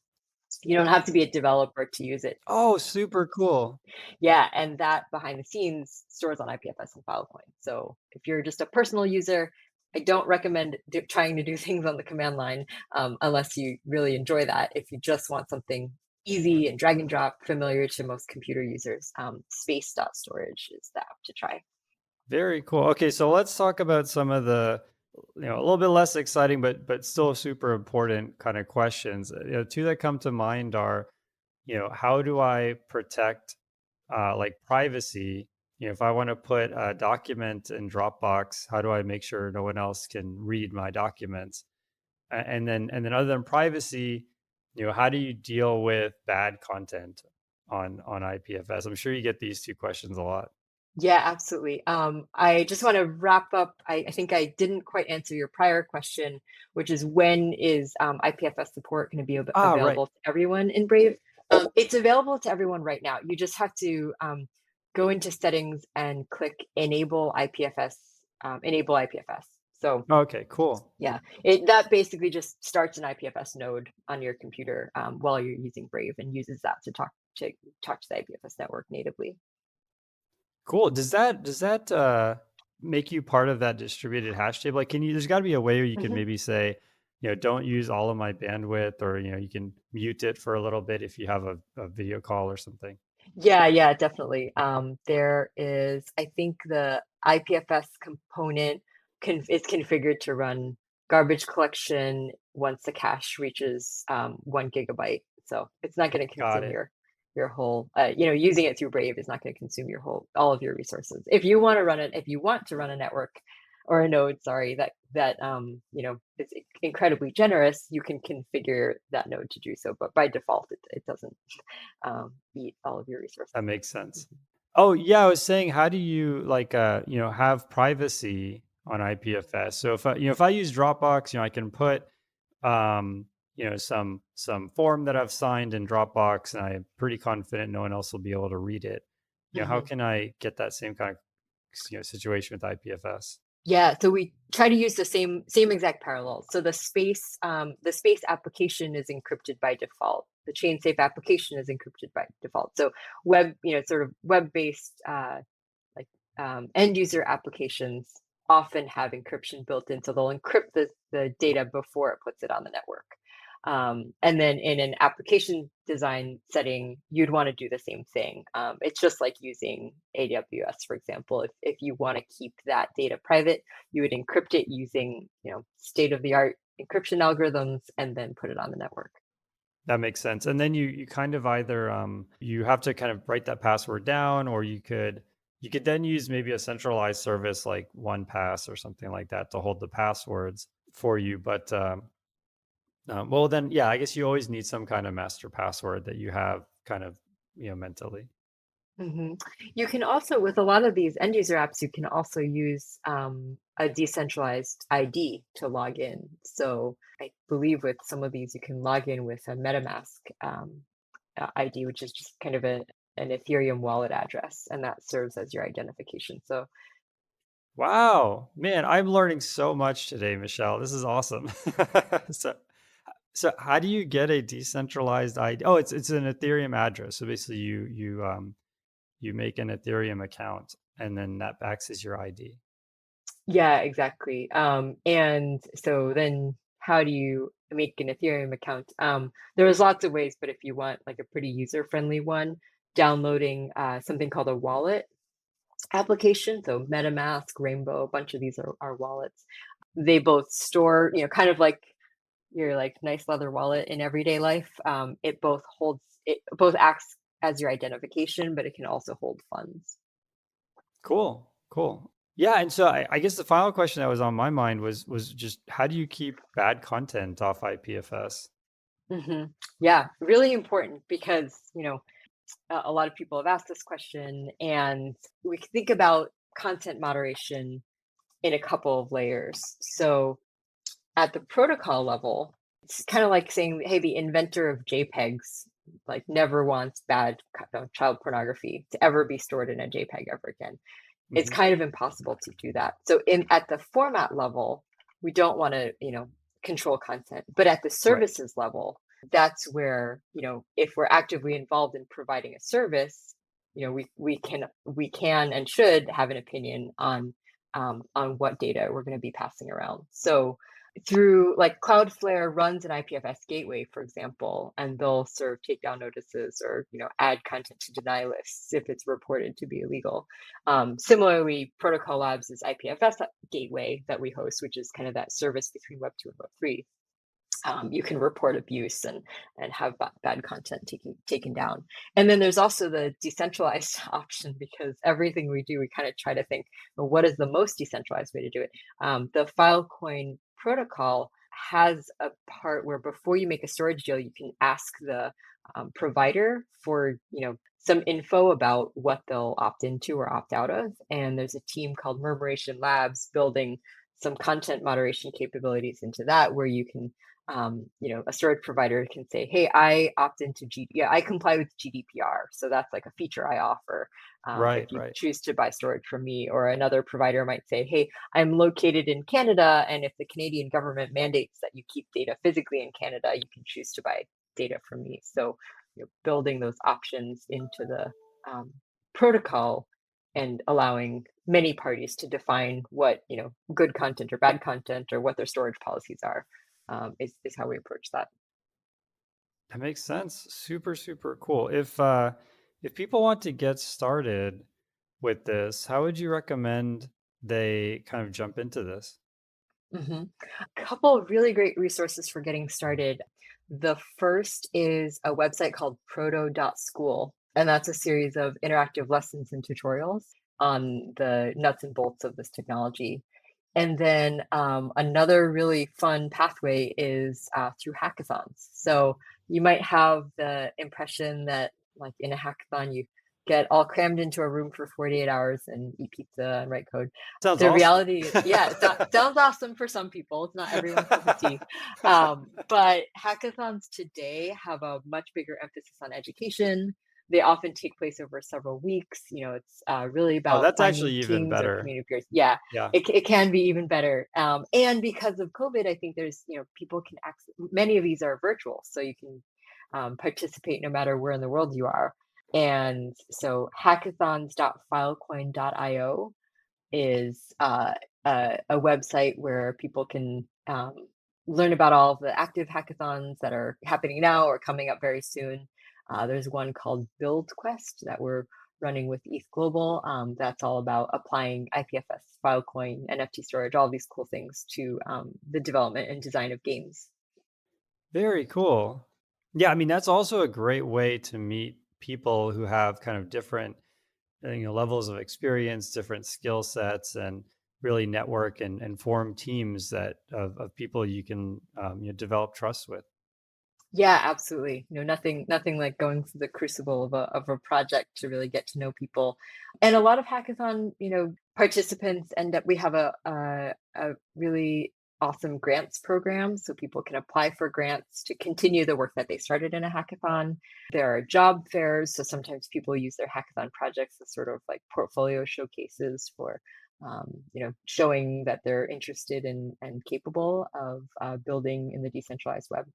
you don't have to be a developer to use it. Oh, super cool. Yeah, and that behind the scenes stores on IPFS and Filecoin. So if you're just a personal user, I don't recommend trying to do things on the command line unless you really enjoy that. If you just want something easy and drag and drop, familiar to most computer users, space.storage is the app to try. Very cool. Okay, so let's talk about some of the, a little bit less exciting, but still super important kind of questions. Two that come to mind are, how do I protect like privacy? If I want to put a document in Dropbox, how do I make sure no one else can read my documents? And then other than privacy, how do you deal with bad content on IPFS? I'm sure you get these two questions a lot. Yeah, absolutely. I just want to wrap up. I think I didn't quite answer your prior question, which is when is IPFS support going to be Ah, right. available to everyone in Brave? It's available to everyone right now. You just have to go into settings and click enable IPFS. Enable IPFS. So Okay, cool. yeah, that basically just starts an IPFS node on your computer while you're using Brave and uses that to talk to the IPFS network natively. Cool. Does that make you part of that distributed hash table? Like, there's got to be a way where you can Mhm. maybe say, don't use all of my bandwidth, or you can mute it for a little bit if you have a video call or something. Yeah, definitely. There is, I think the IPFS component is configured to run garbage collection once the cache reaches 1 GB. So it's not going to Got consume it. your whole, using it through Brave is not going to consume all of your resources. If you want to run it, if you want to run a network or a node, sorry, that is incredibly generous, you can configure that node to do so. But by default, it doesn't eat all of your resources. That makes sense. Mhm. Oh, yeah, I was saying, how do you like have privacy on IPFS? So if I use Dropbox, I can put some form that I've signed in Dropbox, and I'm pretty confident no one else will be able to read it. How Mhm. can I get that same kind of situation with IPFS? Yeah, so we try to use the same exact parallels. So the space application is encrypted by default. The chain safe application is encrypted by default. So sort of web-based like end user applications often have encryption built in, so they'll encrypt the data before it puts it on the network. And then in an application design setting, you'd want to do the same thing. It's just like using AWS, for example. If you want to keep that data private, you would encrypt it using state of the art encryption algorithms and then put it on the network. That makes sense. And then you kind of either you have to kind of write that password down, or you could then use maybe a centralized service like OnePass or something like that to hold the passwords for you. But well, then, yeah, I guess you always need some kind of master password that you have kind of mentally. Mhm. You can also, with a lot of these end user apps, you can also use a decentralized ID to log in. So I believe with some of these, you can log in with a MetaMask ID, which is just kind of an Ethereum wallet address, and that serves as your identification. So Wow, man, I'm learning so much today, Michelle. This is awesome. So So how do you get a decentralized ID? Oh, it's an Ethereum address. So basically, you make an Ethereum account, and then that acts as your ID. Yeah, exactly. And so then how do you make an Ethereum account? There's lots of ways, but if you want like a pretty user-friendly one, downloading something called a wallet application. So MetaMask, Rainbow, a bunch of these are wallets. They both store, kind of like your like nice leather wallet in everyday life. It both acts as your identification, but it can also hold funds. Cool, cool. Yeah, and so I guess the final question that was on my mind was just how do you keep bad content off IPFS? hmm Yeah, really important because, a lot of people have asked this question, and we can think about content moderation in a couple of layers. So at the protocol level, it's kind of like saying, hey, the inventor of JPEGs like never wants bad child pornography to ever be stored in a JPEG ever again. It's Hmm. kind of impossible to do that. So in at the format level, we don't want to, control content. But at the Right. services level, that's where, if we're actively involved in providing a service, we can and should have an opinion on what data we're going to be passing around. So through like Cloudflare runs an IPFS gateway, for example, and they'll serve takedown notices or add content to deny lists if it's reported to be illegal. Similarly, Protocol Labs is IPFS gateway that we host, which is kind of that service between Web 2 and Web 3. You can report abuse and have bad content taken down. And then there's also the decentralized option, because everything we do, we kind of try to think, well, what is the most decentralized way to do it? The Filecoin protocol has a part where before you make a storage deal, you can ask the provider for some info about what they'll opt into or opt out of. And there's a team called Murmuration Labs building some content moderation capabilities into that, where you can a storage provider can say, hey, I opt into I comply with GDPR. So that's like a feature I offer if Right, you right. choose to buy storage from me. Or another provider might say, hey, I'm located in Canada, and if the Canadian government mandates that you keep data physically in Canada, you can choose to buy data from me. So building those options into the protocol and allowing many parties to define what good content or bad content or what their storage policies are, is how we approach that. That makes sense. Super, super cool. If people want to get started with this, how would you recommend they kind of jump into this? hmm A couple of really great resources for getting started. The first is a website called proto.school, and that's a series of interactive lessons and tutorials on the nuts and bolts of this technology. And then another really fun pathway is through hackathons. So you might have the impression that, like in a hackathon, you get all crammed into a room for 48 hours and eat pizza and write code. Sounds The awesome. reality, yeah, it sounds awesome for some people. It's not everyone's cup of tea. But hackathons today have a much bigger emphasis on education. They often take place over several weeks. It's really Oh, about that's actually finding even teams or better. community peers. Yeah, Yeah. it can be even better. And because of COVID, I think there's, people can access, many of these are virtual, so you can participate no matter where in the world you are. And so hackathons.filecoin.io is a website where people can learn about all of the active hackathons that are happening now or coming up very soon. There's one called Build Quest that we're running with ETH Global. That's all about applying IPFS, Filecoin, NFT storage, all these cool things to the development and design of games. Very cool. Yeah, I mean, that's also a great way to meet people who have kind of different levels of experience, different skill sets, and really network and form teams of people you can develop trust with. Yeah, absolutely. Nothing like going through the crucible of a project to really get to know people. And a lot of hackathon, participants end up. We have a really awesome grants program, so people can apply for grants to continue the work that they started in a hackathon. There are job fairs, so sometimes people use their hackathon projects as sort of like portfolio showcases for showing that they're interested in and capable of building in the decentralized web.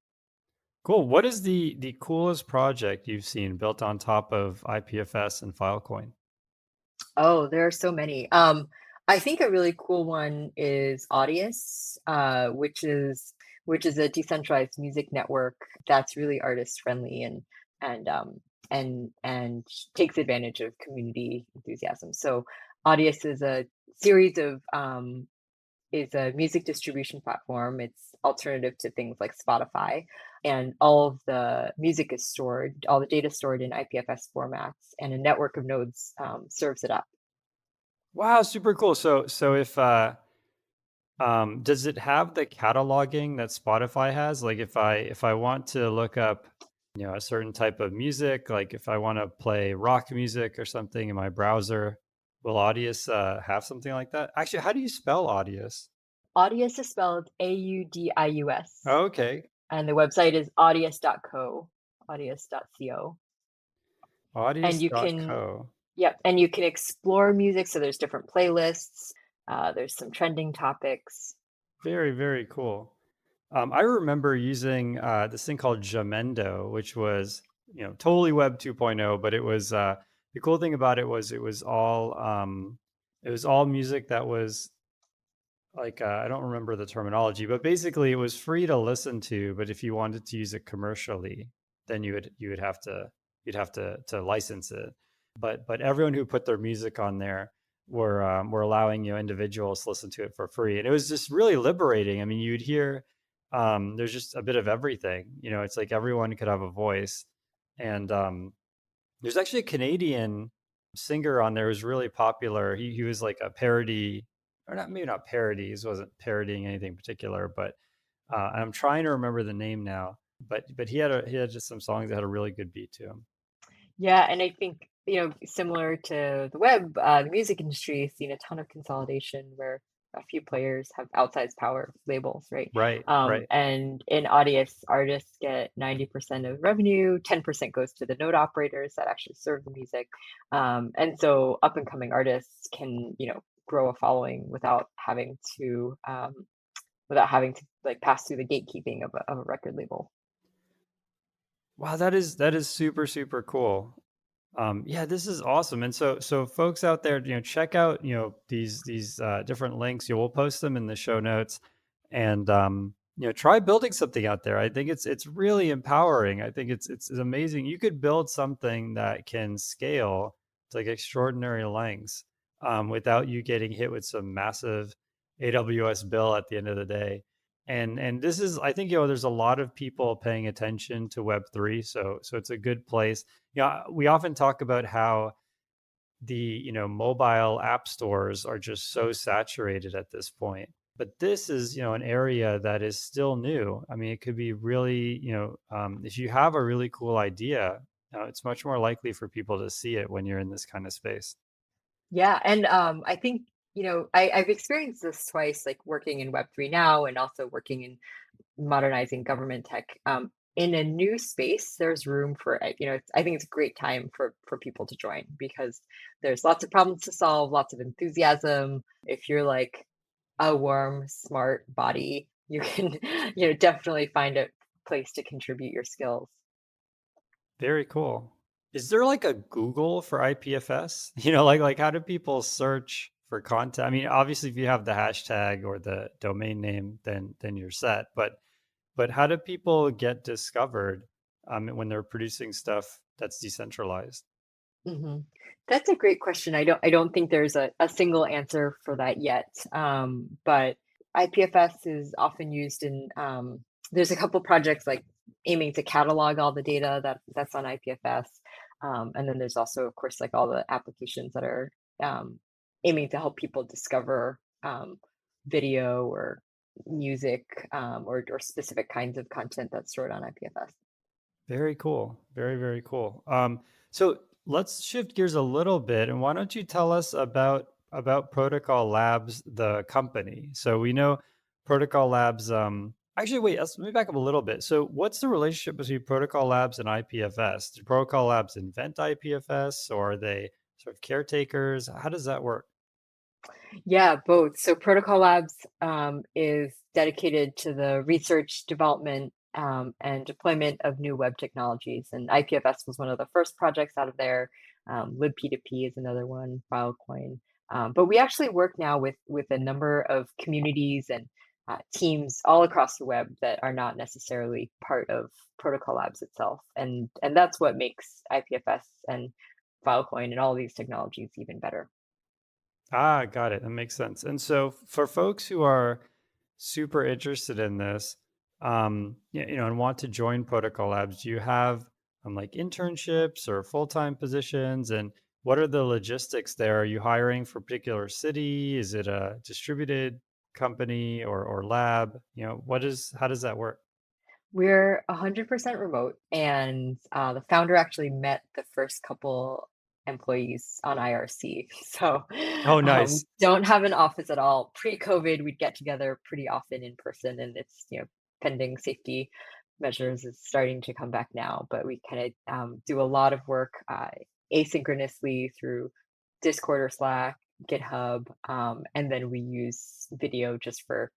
Cool. What is the coolest project you've seen built on top of IPFS and Filecoin? Oh, there are so many. I think a really cool one is Audius, which is a decentralized music network that's really artist friendly and and takes advantage of community enthusiasm. So Audius series of is a music distribution platform. It's alternative to things like Spotify, and all of the music is stored, all the data stored in IPFS formats, and a network of nodes serves it up. Wow, super cool. So if does it have the cataloging that Spotify has? Like if I want to look up, a certain type of music, like if I want to play rock music or something in my browser, will Audius have something like that? Actually, how do you spell Audius? Audius is spelled Audius, Oh, okay. and the website is audius.co, audius.co. And you can, Audius.co. yep, and you can explore music. So there's different playlists. There's some trending topics. Very, very cool. I remember using this thing called Jamendo, which was, totally Web 2.0, but it was the cool thing about it was it was all music that was like I don't remember the terminology, but basically it was free to listen to. But if you wanted to use it commercially, then you would have to you'd have to license it. But everyone who put their music on there were allowing individuals to listen to it for free, and it was just really liberating. I mean, you'd hear there's just a bit of everything. It's like everyone could have a voice, and there's actually a Canadian singer on there who's really popular. He was like a parody, or not, maybe not parody. He wasn't parodying anything particular, but I'm trying to remember the name now. But he had just some songs that had a really good beat to him. Yeah, and I think, similar to the web, the music industry has seen a ton of consolidation where a few players have outsized power labels, right? Right, right. And in Audius, artists get 90% of revenue, 10% goes to the node operators that actually serve the music. And so up and coming artists can, grow a following without having to like pass through the gatekeeping of a record label. Wow, that is super super cool. Yeah, this is awesome. And so folks out there, check out these different links. We'll post them in the show notes, and try building something out there. I think it's really empowering. I think it's amazing. You could build something that can scale to like extraordinary lengths without you getting hit with some massive AWS bill at the end of the day. And this is, I think, there's a lot of people paying attention to Web3, so it's a good place. We often talk about how the mobile app stores are just so saturated at this point, but this is an area that is still new. I mean, it could be really if you have a really cool idea, it's much more likely for people to see it when you're in this kind of space. Yeah, and I think I've experienced this twice, like working in Web3 now, and also working in modernizing government tech. In a new space, there's room for I think it's a great time for people to join because there's lots of problems to solve, lots of enthusiasm. If you're like a warm, smart body, you can definitely find a place to contribute your skills. Very cool. Is there like a Google for IPFS? Like how do people search for content? I mean, obviously if you have the hashtag or the domain name, then you're set. But how do people get discovered when they're producing stuff that's decentralized? hmm That's a great question. I don't think there's a single answer for that yet. But IPFS is often used in there's a couple projects like aiming to catalog all the data that's on IPFS. And then there's also, of course, like all the applications that are aiming to help people discover video or music or specific kinds of content that's stored on IPFS. Very cool. Very, very cool. So let's shift gears a little bit, and why don't you tell us about Protocol Labs, the company? So we know Protocol Labs. Actually, wait. Let me back up a little bit. So, what's the relationship between Protocol Labs and IPFS? Did Protocol Labs invent IPFS, or are they sort of caretakers? How does that work? Yeah, both. So Protocol Labs is dedicated to the research, development, and deployment of new web technologies. And IPFS was one of the first projects out of there. libp2p is another one, Filecoin. But we actually work now with a number of communities and teams all across the web that are not necessarily part of Protocol Labs itself. And that's what makes IPFS and Filecoin and all these technologies even better. Ah, got it. That makes sense. And so for folks who are super interested in this, and want to join Protocol Labs, do you have like internships or full-time positions? And what are the logistics there? Are you hiring for a particular city? Is it a distributed company or lab? How does that work? We're 100% remote, and the founder actually met the first couple employees on IRC. So Oh, we nice. don't have an office at all. Pre-COVID, we'd get together pretty often in person, and it's pending safety measures is starting to come back now. But we kind of do a lot of work asynchronously through Discord or Slack, GitHub, and then we use video just for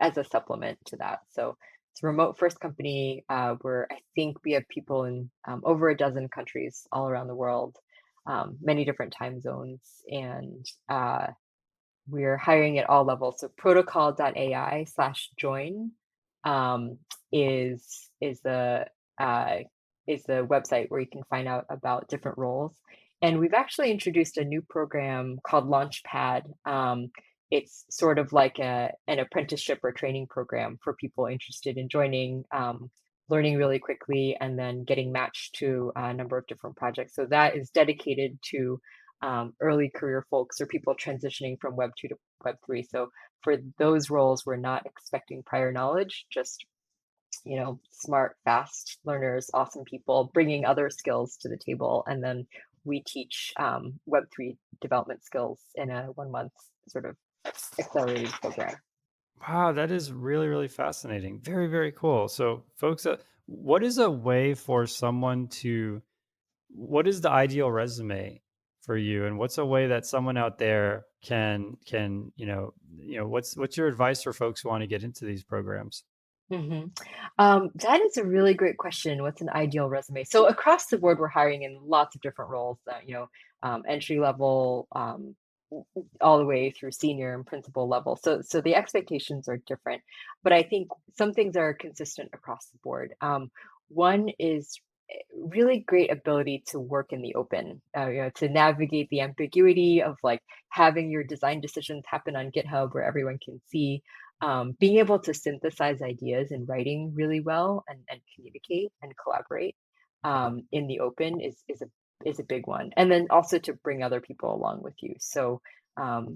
as a supplement to that. So it's a remote first company where I think we have people in over a dozen countries all around the world, many different time zones, and we're hiring at all levels. So protocol.ai/join um, is the uh, is the website where you can find out about different roles. And we've actually introduced a new program called Launchpad. It's sort of like an apprenticeship or training program for people interested in joining, learning really quickly, and then getting matched to a number of different projects. So that is dedicated to early career folks or people transitioning from Web 2 to Web 3. So for those roles, we're not expecting prior knowledge, just smart, fast learners, awesome people bringing other skills to the table. And then we teach Web3 development skills in a 1 month sort of accelerated program. Wow, that is really, really fascinating. Very, very cool. So, folks, what is a way for someone what is the ideal resume for you, and what's a way that someone out there what's your advice for folks who want to get into these programs? hmm that is a really great question. What's an ideal resume? So across the board, we're hiring in lots of different roles that, entry level, all the way through senior and principal level. So the expectations are different, but I think some things are consistent across the board. One is really great ability to work in the open, to navigate the ambiguity of like having your design decisions happen on GitHub where everyone can see, being able to synthesize ideas in writing really well and communicate and collaborate in the open is a big one. And then also to bring other people along with you. So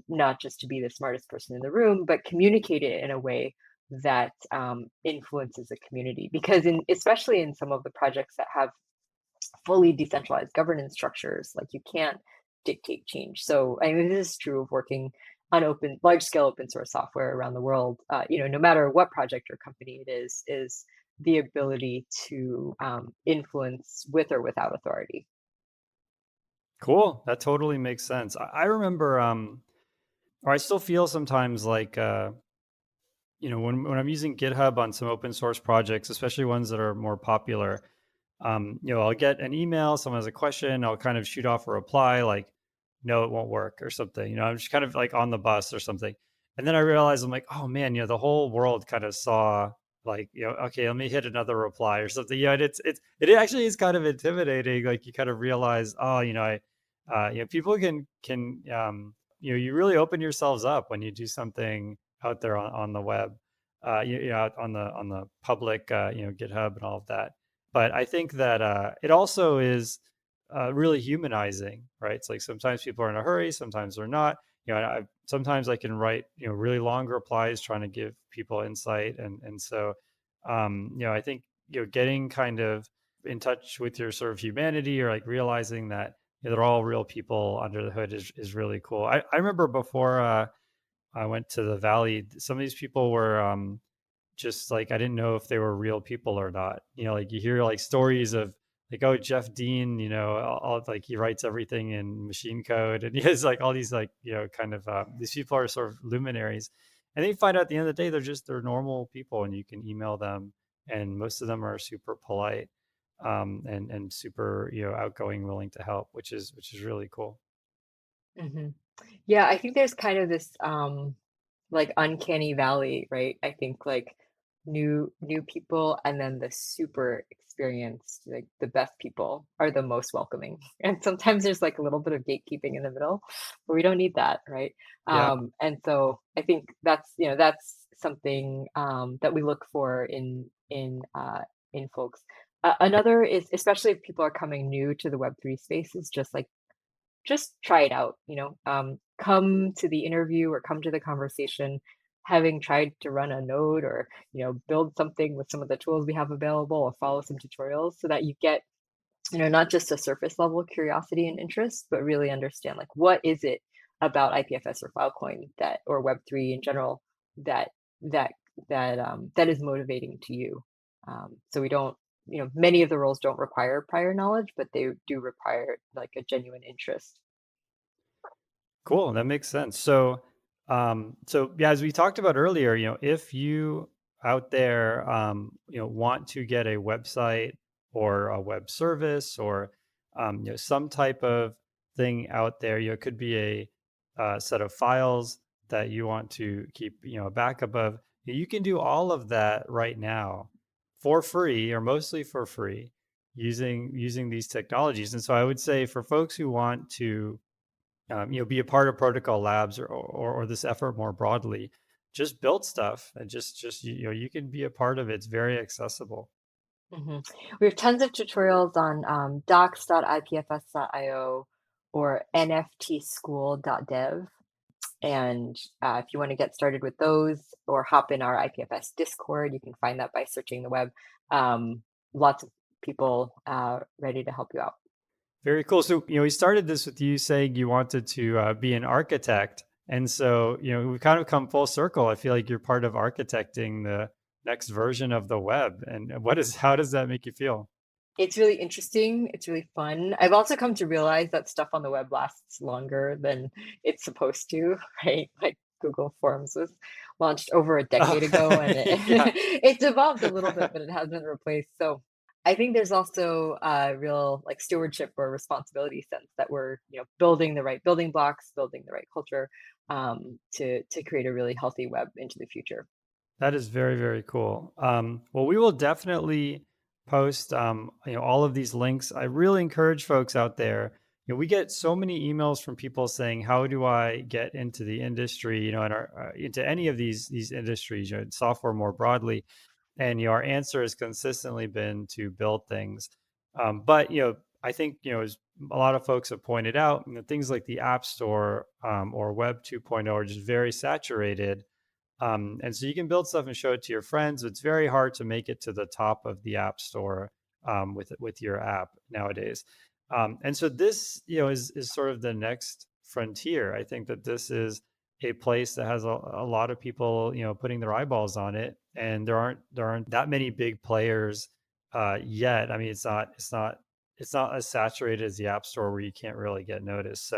not just to be the smartest person in the room, but communicate it in a way that influences the community. Because especially in some of the projects that have fully decentralized governance structures, like you can't dictate change. So I mean, this is true of working on large scale open source software around the world. No matter what project or company it is the ability to influence with or without authority. Cool. That totally makes sense. I remember, or I still feel sometimes like, when I'm using GitHub on some open source projects, especially ones that are more popular, I'll get an email, someone has a question, I'll kind of shoot off a reply like, no, it won't work or something. I'm just kind of like on the bus or something. And then I realize I'm like, oh man, the whole world kind of saw like, okay, let me hit another reply or something. And it actually is kind of intimidating. Like you kind of realize, oh, people you really open yourselves up when you do something out there on the web, out on the public, GitHub and all of that. But I think that it also is really humanizing, right? It's like sometimes people are in a hurry, sometimes they're not. Sometimes I can write really long replies trying to give people insight, and so I think getting kind of in touch with your sort of humanity, or like realizing that they're all real people under the hood is really cool. I remember before I went to the Valley, some of these people were just like, I didn't know if they were real people or not. Like you hear like stories of like, oh, Jeff Dean, like he writes everything in machine code, and he has like all these like, kind of these people are sort of luminaries, and then you find out at the end of the day they're normal people, and you can email them and most of them are super polite, and super, outgoing, willing to help, which is really cool. Hmm. Yeah, I think there's kind of this like uncanny valley, right? I think like new people and then the super experienced, like the best people are the most welcoming. And sometimes there's like a little bit of gatekeeping in the middle, but we don't need that, right? Yeah. And so I think that's, that's something that we look for in folks. Another is, especially if people are coming new to the Web3 space, is just try it out, come to the interview or come to the conversation having tried to run a node or, build something with some of the tools we have available or follow some tutorials so that you get, not just a surface level curiosity and interest, but really understand like what is it about IPFS or Filecoin that or Web3 in general that that that is motivating to you. So we don't, many of the roles don't require prior knowledge, but they do require like a genuine interest. Cool, that makes sense. So yeah, as we talked about earlier, if you out there, want to get a website or a web service or, some type of thing out there, it could be a, set of files that you want to keep, a backup of. You can do all of that right now for free or mostly for free using these technologies. And so I would say for folks who want to, be a part of Protocol Labs or this effort more broadly, just build stuff and just you can be a part of it. It's very accessible. Mhm. We have tons of tutorials on docs.ipfs.io or nftschool.dev. And if you want to get started with those or hop in our IPFS Discord, you can find that by searching the web. Lots of people ready to help you out. Very cool. So we started this with you saying you wanted to be an architect, and so we've kind of come full circle. I feel like you're part of architecting the next version of the web. And how does that make you feel? It's really interesting. It's really fun. I've also come to realize that stuff on the web lasts longer than it's supposed to, right? Like Google Forms was launched over a Oh, decade ago and yeah. it's evolved a little bit, but it hasn't been replaced. So I think there's also a real like stewardship or responsibility sense that we're, building the right building blocks, building the right culture to create a really healthy web into the future. That is very, very cool. Well, we will definitely post, all of these links. I really encourage folks out there. We get so many emails from people saying, "How do I get into the industry?" And into any of these industries, software more broadly. And our answer has consistently been to build things. But I think as a lot of folks have pointed out, things like the App Store, or Web 2.0 are just very saturated, and so you can build stuff and show it to your friends. It's very hard to make it to the top of the app store, with your app nowadays. And so this, is sort of the next frontier. I think that this is a place that has a lot of people, putting their eyeballs on it, and there aren't that many big players yet. I mean, it's not as saturated as the app store where you can't really get noticed.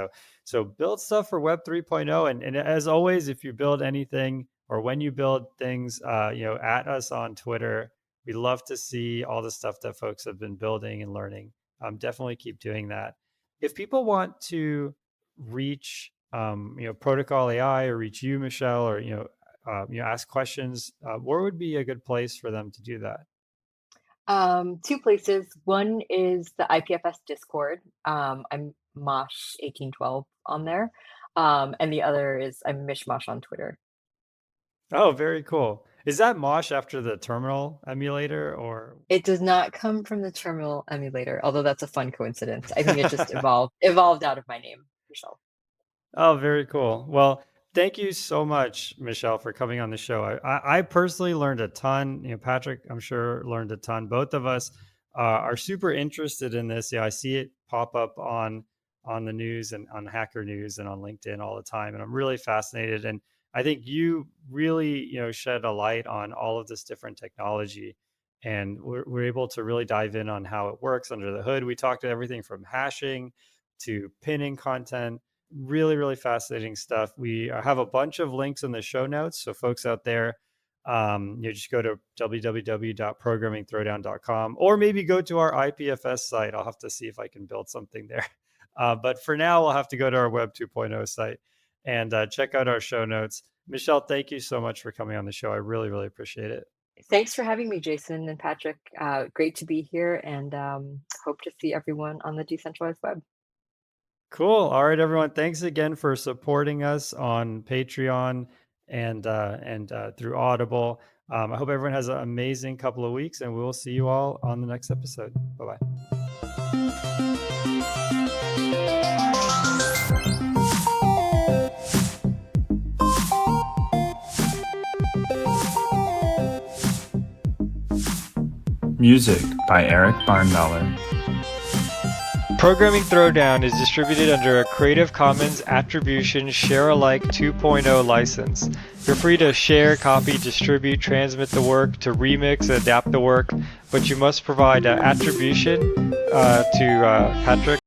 So build stuff for Web 3.0, and as always, if you build anything or when you build things, at us on Twitter. We love to see all the stuff that folks have been building and learning. Definitely keep doing that. If people want to reach, Protocol AI, or reach you, Michelle, or ask questions, where would be a good place for them to do that? Two places. One is the IPFS Discord. I'm Mosh1812 on there. And the other is I'm Mishmash on Twitter. Oh, very cool. Is that Mosh after the terminal emulator, or? It does not come from the terminal emulator, although that's a fun coincidence. I think it just evolved out of my name, Michelle. Oh, very cool. Well, thank you so much, Michelle, for coming on the show. I personally learned a ton. Patrick, I'm sure, learned a ton. Both of us are super interested in this. I see it pop up on the news and on Hacker News and on LinkedIn all the time, and I'm really fascinated. And I think you really, shed a light on all of this different technology, and we're able to really dive in on how it works under the hood. We talked to everything from hashing to pinning content. Really, really fascinating stuff. We have a bunch of links in the show notes. So, folks out there, just go to www.programmingthrowdown.com, or maybe go to our IPFS site. I'll have to see if I can build something there. But for now, we'll have to go to our Web 2.0 site and check out our show notes. Michelle, thank you so much for coming on the show. I really, really appreciate it. Thanks for having me, Jason and Patrick. Great to be here, and hope to see everyone on the decentralized web. Cool. All right, everyone. Thanks again for supporting us on Patreon and through Audible. I hope everyone has an amazing couple of weeks, and we'll see you all on the next episode. Bye-bye. Music by Eric Barnmeller. Programming Throwdown is distributed under a Creative Commons Attribution Share-alike 2.0 license. You're free to share, copy, distribute, transmit the work, to remix and adapt the work, but you must provide attribution to Patrick